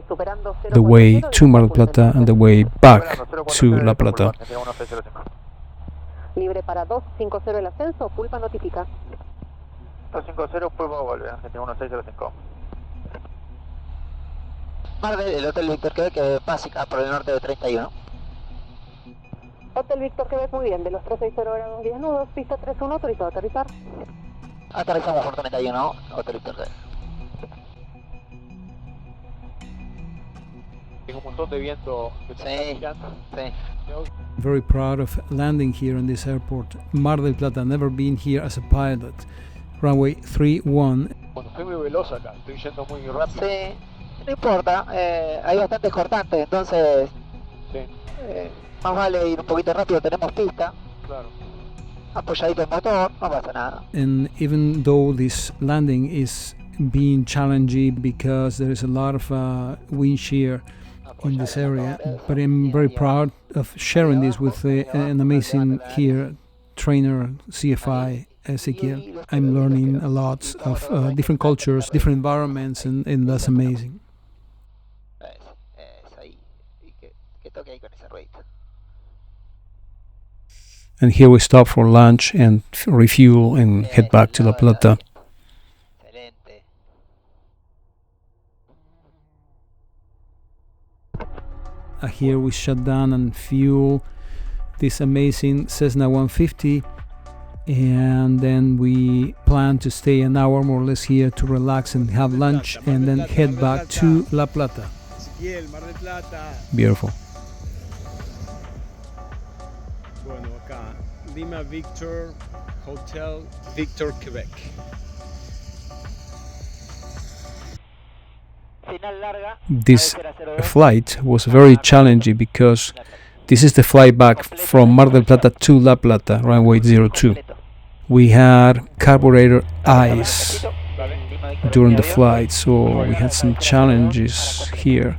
Superando 040. the way to Mar del Plata and the way back to La Plata. Libre para 250 el ascenso, Pulpa notifica. 250, Pulpa vuelve, Argentina 1605. Mar del Hotel Víctor Quebec, básica por el norte de 31. Hotel Víctor Quebec, muy bien, de los 360 grados 10 nudos, pista 31, autorizado a aterrizar. Aterrizamos por 31, Hotel Víctor Quebec. Hay un montón de viento. Sí, sí. Very proud of landing here in this airport. Mar del Plata, never been here as a pilot. Runway 31. Bueno, estoy muy veloz acá, estoy yendo muy rápido. Sí, no importa, hay bastantes cortantes, entonces Sí, más vale ir un poquito rápido, tenemos pista, claro. apoyadito el motor, no pasa nada. And even though this landing is being challenging because there is a lot of wind shear in this area, but I'm very proud of sharing this with an amazing here trainer, CFI Ezequiel. I'm learning a lot of different cultures, different environments, and that's amazing. And here we stop for lunch and refuel and head back to La Plata. Here we shut down and fuel this amazing Cessna 150, and then we plan to stay an hour more or less here to relax and have lunch, and then head back to La Plata. Beautiful. Bueno, acá Lima Victor Hotel Victor Quebec. This flight was very challenging because this is the flight back from Mar del Plata to La Plata, runway 02. We had carburetor ice during the flight, so we had some challenges here.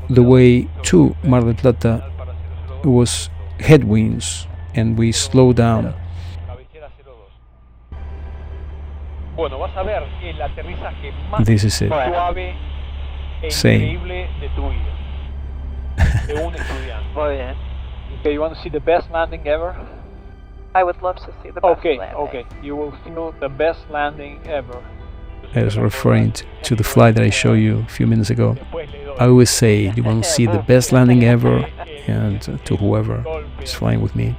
The way to Mar del Plata was headwinds, and we slowed down. Bueno, vas a ver el aterrizaje más This is it. suave e Same. increíble de tu vida. De un estudiante. Muy bien. Okay, you want to see the best landing ever? I would love to see the best Okay, landing. okay. You will feel the best landing ever. I was referring to the flight that I showed you a few minutes ago. I always say you want to see the best landing ever, and to whoever is flying with me.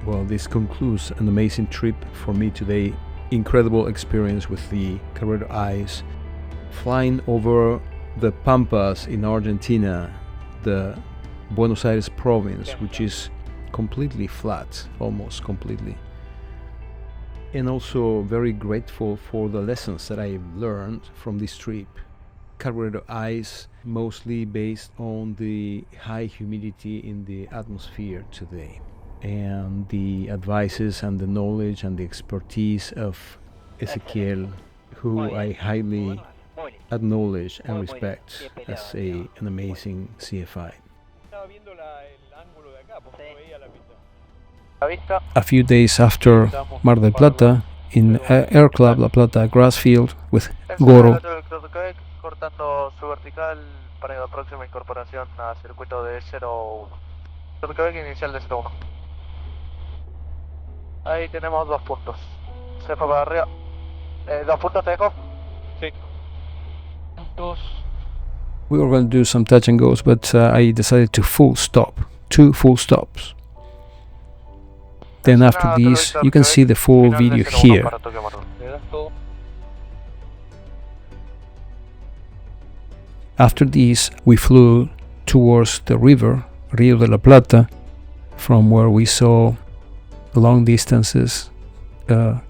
Well, this concludes an amazing trip for me today. Incredible experience with the carburetor ice, flying over the Pampas in Argentina, the Buenos Aires province, which is completely flat, almost completely. And also very grateful for the lessons that I've learned from this trip. Carburetor ice, mostly based on the high humidity in the atmosphere today, and the advices and the knowledge and the expertise of Ezequiel, who I highly acknowledge and respect as an amazing CFI. A few days after Mar del Plata, in Air Club La Plata grass field with Goro. Cortando su vertical para la próxima incorporación a circuito de 01. Quebec inicial de 01. Ahí tenemos 2 puntos. Se fue para arriba. 2 puntos te dejo. Sí. Puntos. We were going to do some touch and goes, but I decided to full stop. 2 full stops. Then after this, you can see the full video here. After this, we flew towards the river, Rio de la Plata, from where we saw long distances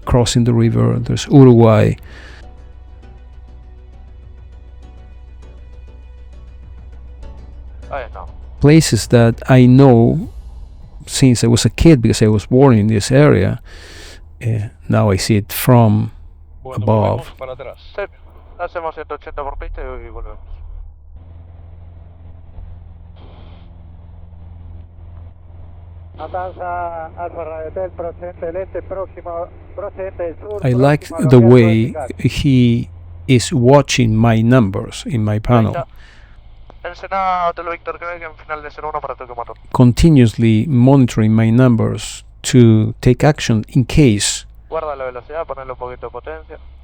crossing the river. There's Uruguay. Places that I know since I was a kid because I was born in this area. Now I see it from above. Hacemos 180 por pista y volvemos. I like the way he is watching my numbers in my panel, continuously monitoring my numbers to take action in case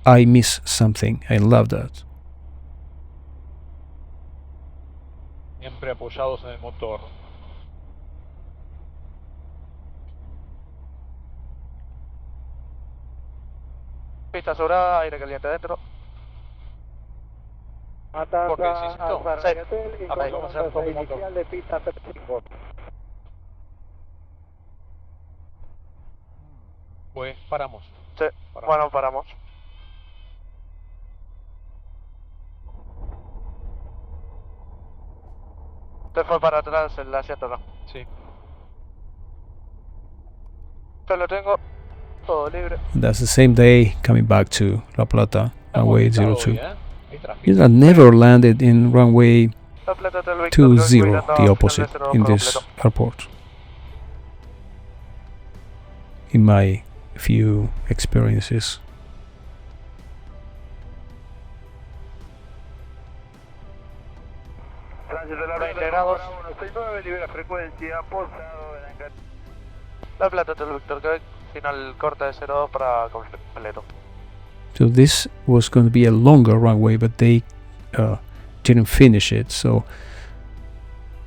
I miss something. I love that. Siempre apoyados en el motor. Pista asegurada, aire caliente adentro. Porque insisto, vamos a hacer un poco motor. de pista 35. Pues paramos. Sí, bueno, paramos. Te fue para atrás el asiento, ¿no? Sí. Te lo tengo todo libre. And that's the same day coming back to La Plata, runway 02. Hay tráfico. I never landed in runway Complétate el Víctor, 20, cuidando the opposite, el in this airport. In my few experiences. Tránsito de la 20 grados. 169, libera frecuencia, posado en La Plata del Víctor, que final corta de 02 para completo. So this was going to be a longer runway, but they didn't finish it. So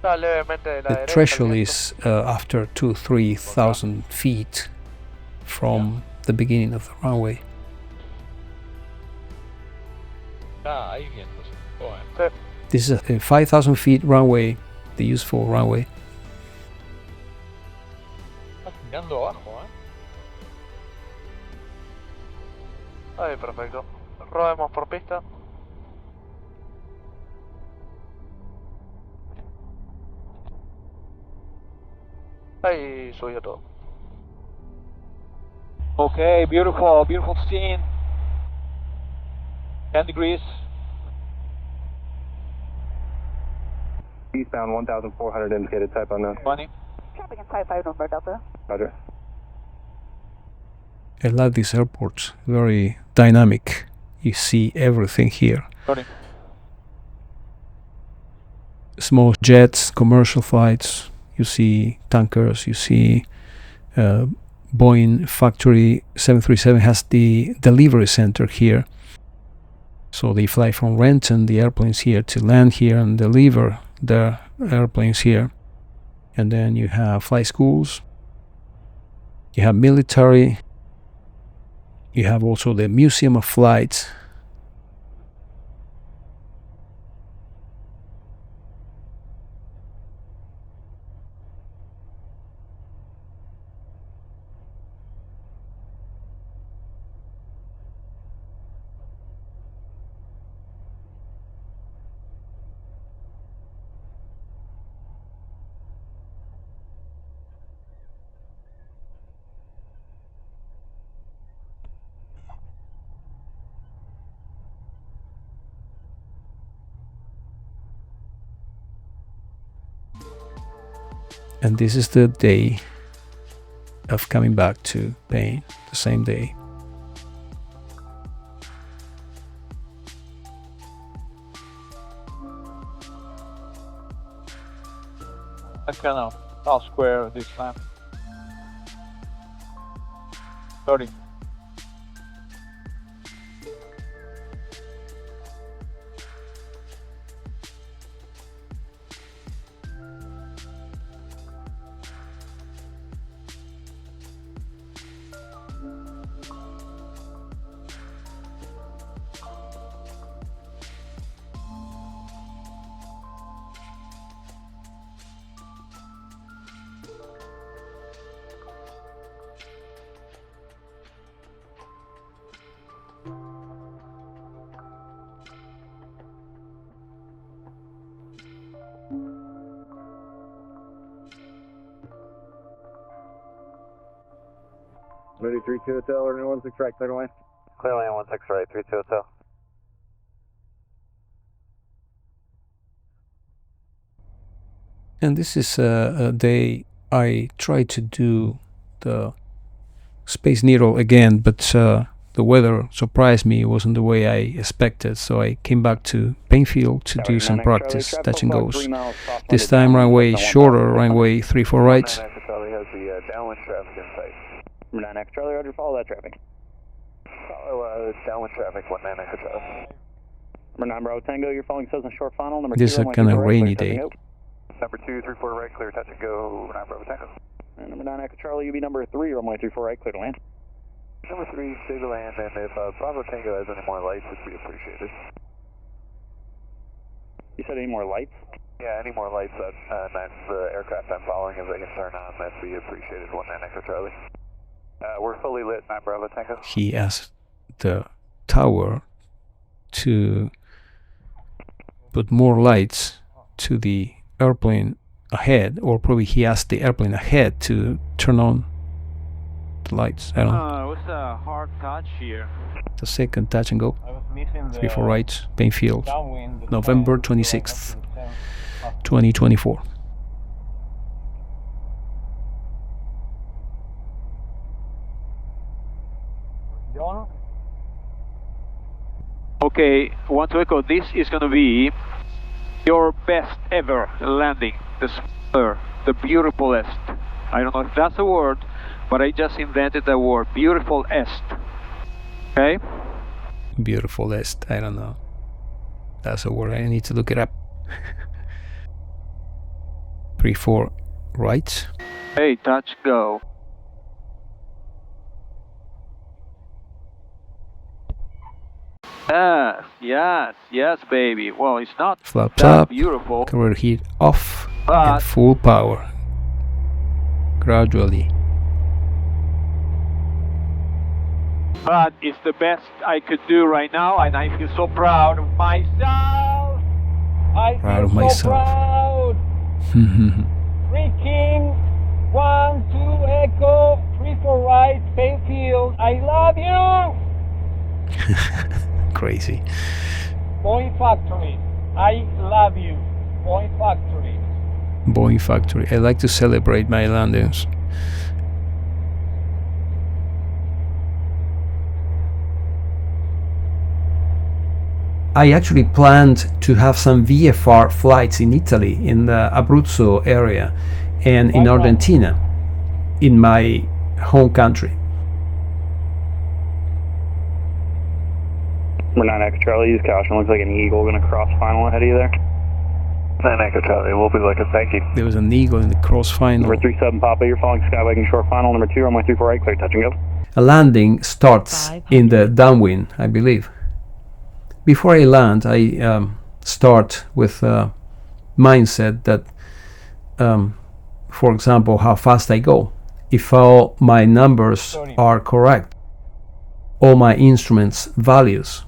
Levemente de la the derecha, threshold al is after 2,000-3,000 feet from the beginning of the runway. Hay vientos. Sí. This is a 5,000 feet runway, the useful runway. Está mirando abajo, Ahí, perfecto. Rodemos por pista. Ahí subió todo. Okay, beautiful, beautiful scene. 10 degrees. Eastbound 1,400 indicated type unknown. 20. Traffic inside 5 November Delta. Roger. I like this airport, very dynamic. You see everything here. 30. Small jets, commercial flights, you see tankers, you see Boeing factory 737 has the delivery center here. So they fly from Renton, the airplanes here, to land here and deliver the airplanes here. And then you have flight schools, you have military, you have also the Museum of Flight. And this is the day of coming back to Spain, the same day. That's kind of South Square this time. 30. Ready 32 Hotel or 16 right, clear away. Clearly on 16 right, 32 Hotel. And this is a day I tried to do the Space Needle again, but the weather surprised me. It wasn't the way I expected, so I came back to Painfield to do some practice, touch and goes. This time runway shorter, runway 34 right. Charlie has the downwind traffic in sight. Number 9X Charlie, Roger, follow that traffic. Follow downwind traffic, 19X Charlie. Number 9 Bravo Tango, you're following Cessna short final. Number This is 2, a kind of rainy day. Number 234 right, clear, touch and go, 9 Bravo Tango. And number 9 Echo Charlie, UB number 3, runway 34 right, clear to land. Number 3, stay to land, and if Bravo Tango has any more lights, it'd be appreciated. You said any more lights? Yeah, any more lights that match the aircraft I'm following, if they can turn on, that'd be appreciated. 19 Echo Charlie. We're fully lit, 9 Bravo Tango. He asked the tower to put more lights to the airplane ahead, or probably he asked the airplane ahead to turn on the lights. I don't know. It was a hard touch here. The second touch and go. I was missing the 34 right, Painfield, downwind. November 26th, 2024. John? Okay, 12 Echo, this is going to be your best ever landing. The smaller, the beautifulest. I don't know if that's a word, but I just invented the word, beautifulest. Okay? Beautifulest, I don't know. That's a word, I need to look it up. 34 right. Hey, touch, go. Yes, baby. Well, it's not Flaps that up, beautiful, carrier heat off, but and full power. Gradually. it's the best I could do right now, and I feel so proud of myself. Proud of myself. Proud. Freaking 12 Echo, 34 right, Painfield. I love you. Crazy. Boeing Factory. I love you. Boeing Factory. Boeing Factory. I like to celebrate my landings. I actually planned to have some VFR flights in Italy, in the Abruzzo area, and in Argentina, in my home country. We're 9 Echo Charlie, use caution. Looks like an eagle going to cross final ahead of you there. 9 Echo Charlie, we'll be looking, thank you. There was an eagle in the cross final. Number 37 Papa, you're following Skywagon short final. Number 2, runway 34 right, clear, touch and go. A landing starts in the downwind, I believe. Before I land, I start with a mindset that, for example, how fast I go. If all my numbers are correct, all my instruments values.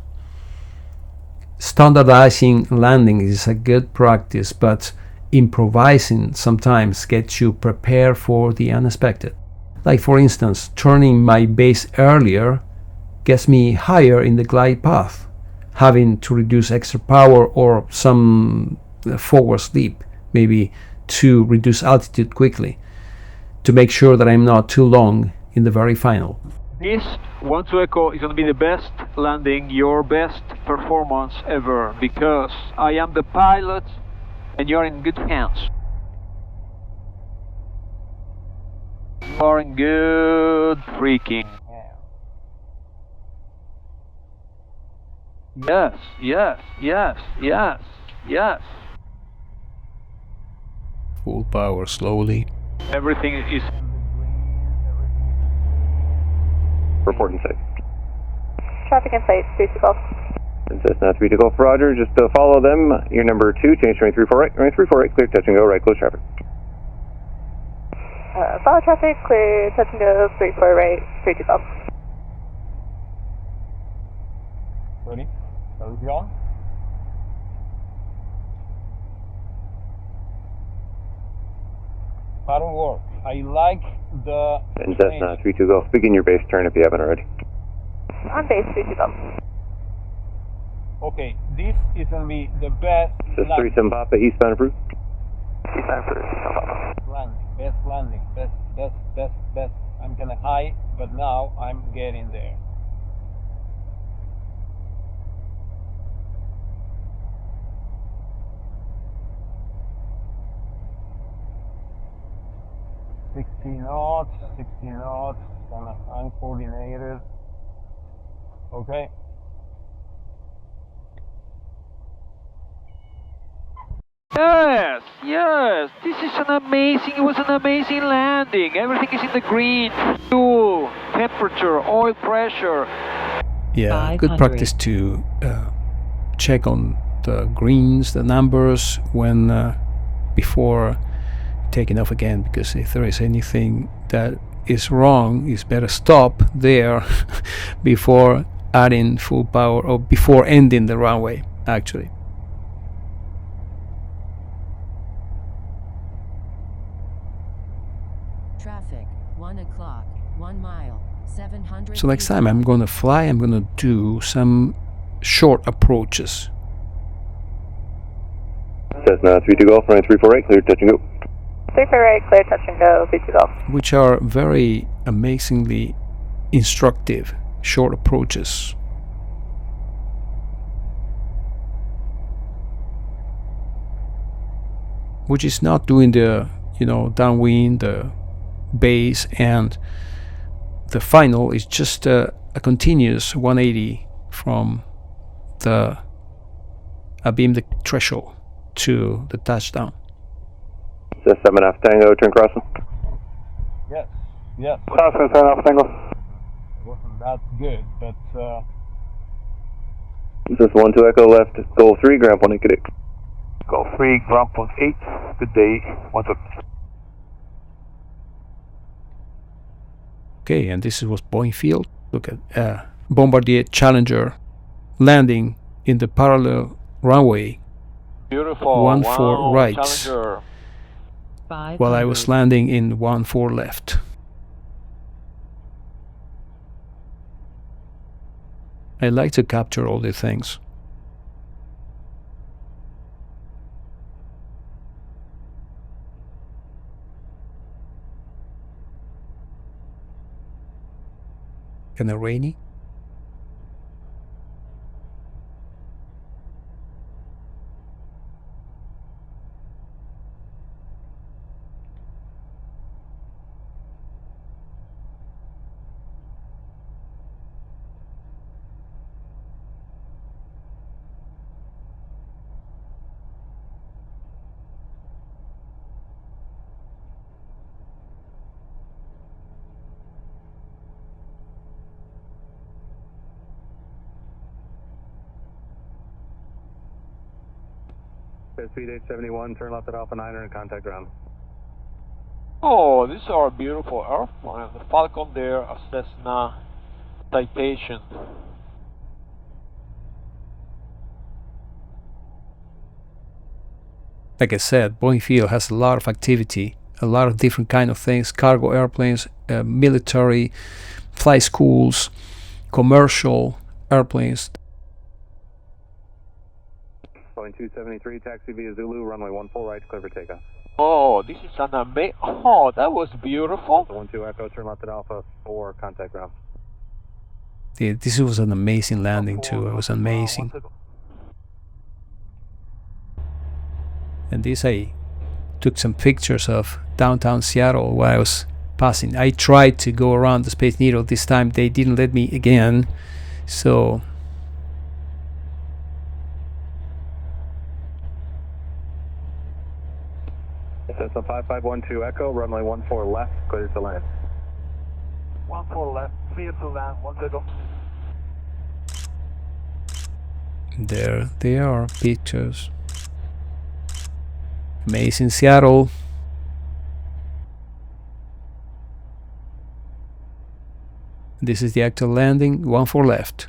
Standardizing landing is a good practice, but improvising sometimes gets you prepared for the unexpected. Like, for instance, turning my base earlier gets me higher in the glide path, having to reduce extra power or some forward sleep, maybe to reduce altitude quickly, to make sure that I'm not too long in the very final. This 12 Echo is going to be the best landing, your best performance ever, because I am the pilot and you're in good hands. You are in good freaking hands. Yes. Full power slowly. Everything is... Reporting safe. Traffic in sight, 3-2 Cessna 3 to Golf Roger, just follow them. Your number 2, change to runway 34 right, runway 34 right, clear, touch and go, right, close traffic. Follow traffic, clear, touch and go, 34 right, 3-2 Ready? Are we on? Pattern work. I like the... And Cessna 3 to Golf, begin your base turn if you haven't already. On base, 3-2 Okay, this is going to be the best This 37 Papa, eastbound approved. Eastbound for Papa. landing, best. I'm kind of high, but now I'm getting there. Sixteen knots, kind of uncoordinated. Okay. Yes, it was an amazing landing. Everything is in the green. Fuel, temperature, oil pressure. Yeah, good practice to check on the greens, the numbers, when before taking off again, because if there is anything that is wrong, it's better stop there before adding full power, or before ending the runway, actually. Traffic, 1 o'clock, 1 mile, 700. So next time I'm gonna fly, I'm gonna do some short approaches. Cessna 32 Golf, runway 348, clear touch and go. 348, clear touch and go, 32 Golf. Which are very amazingly instructive short approaches. Which is not doing the, downwind, the base, and the final is just a continuous 180 from the abeam the threshold to the touchdown. Cessna 7.5 Tango, turn crossing. Yes. Crossing 7.5 Tango. It wasn't that good, but This is 12 Echo left, goal 3, ground point 8. Go 3, ground point 8. Good day. 1 2. Okay, and this was Boeing Field. Look at Bombardier Challenger landing in the parallel runway. beautiful. 1-4 right, Challenger. while I was landing in 1-4 left. I like to capture all the things. Kinda rainy. Speed 871, turn left at Alpha 9er and contact ground. Oh, these are beautiful airplane. The Falcon there, a Cessna Citation. Like I said, Boeing Field has a lot of activity, a lot of different kind of things: cargo airplanes, military, fly schools, commercial airplanes. Boeing 273, taxi via Zulu, runway 14 right, clear for takeoff. Oh, this is an amazing. Oh, that was beautiful. 12 Echo, turn left at Alpha 4, contact ground. Yeah, this was an amazing landing too. It was amazing. And this, I took some pictures of downtown Seattle while I was passing. I tried to go around the Space Needle. This time they didn't let me again, so Cessna 5512 Echo, runway 14 left, clear to land. 14 left, clear to land, 10. there they are, pictures. Amazing Seattle. This is the actual landing, 14 left.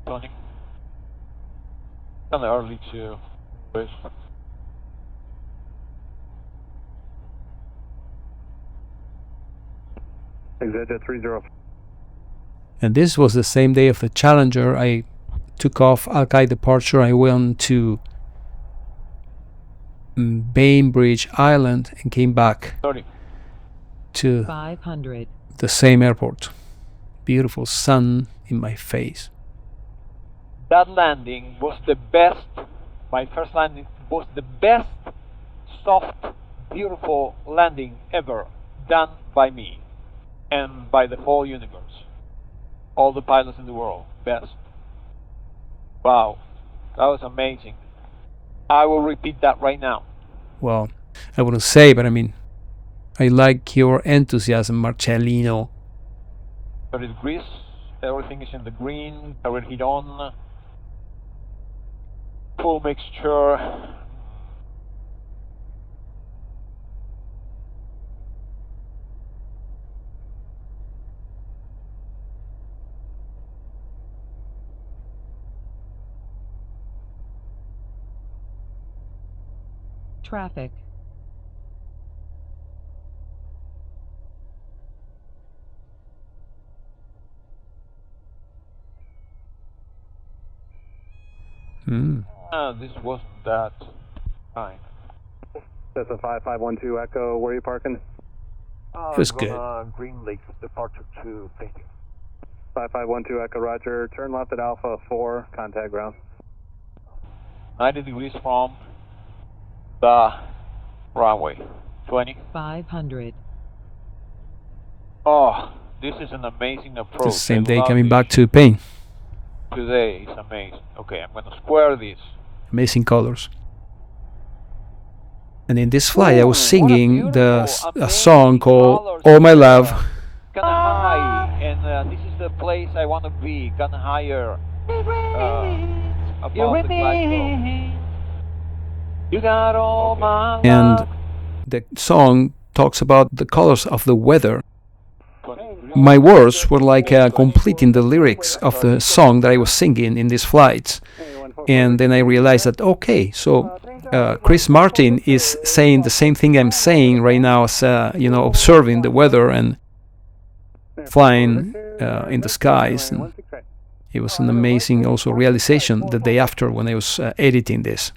Tony. Kind of early to race. Exit 30. And this was the same day of the Challenger. I took off Alki departure. I went to Bainbridge Island and came back 30. to 500. the same airport. Beautiful sun in my face. That landing was the best. My first landing was the best, soft, beautiful landing ever done by me and by the whole universe. All the pilots in the world, best. Wow, that was amazing. I will repeat that right now. Well, I wouldn't say, but I mean, I like your enthusiasm, Marcellino. 30 degrees, everything is in the green, carrier heat on, full mixture. Traffic. This wasn't that fine. That's a 5512 Echo. Where are you parking? It was good. Green Lake, departure 2. Thank you. 5512 Echo, roger. Turn left at Alpha 4, contact ground. 90 degrees from the runway. 20. 500. Oh, this is an amazing approach. The same I day love coming this. back to Pain. Today is amazing. Okay, I'm going to square this. Amazing colors. And in this flight, I was singing a song called All My Love. Kind of high, and this is the place I want to be, kind of higher above the Glasgow. You got all my love. And the song talks about the colors of the weather. My words were like completing the lyrics of the song that I was singing in these flights. And then I realized that, okay, so Chris Martin is saying the same thing I'm saying right now as, observing the weather and flying in the skies. And it was an amazing also realization the day after when I was editing this.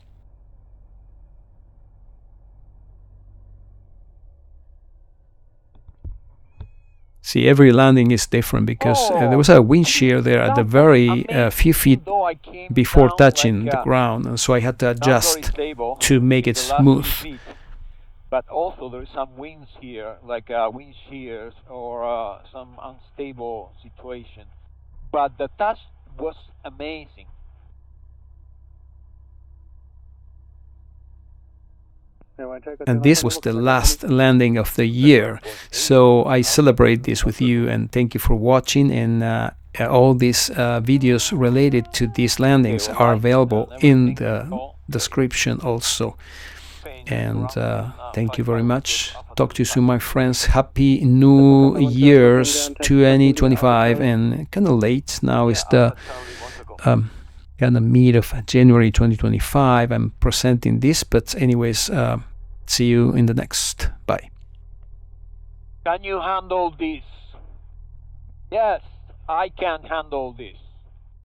See, every landing is different because there was a wind shear there at the very few feet before touching the ground, and so I had to adjust to make it smooth. But also there's some winds here, like wind shears or some unstable situation. But the touch was amazing. And this was the last landing of the year, so I celebrate this with you and thank you for watching. And all these videos related to these landings are available in the description also. And thank you very much. Talk to you soon, my friends. Happy New Year's 2025. And kind of late now is the kind of mid of January 2025. I'm presenting this, but anyways, see you in the next. Bye. Can you handle this? Yes, I can handle this.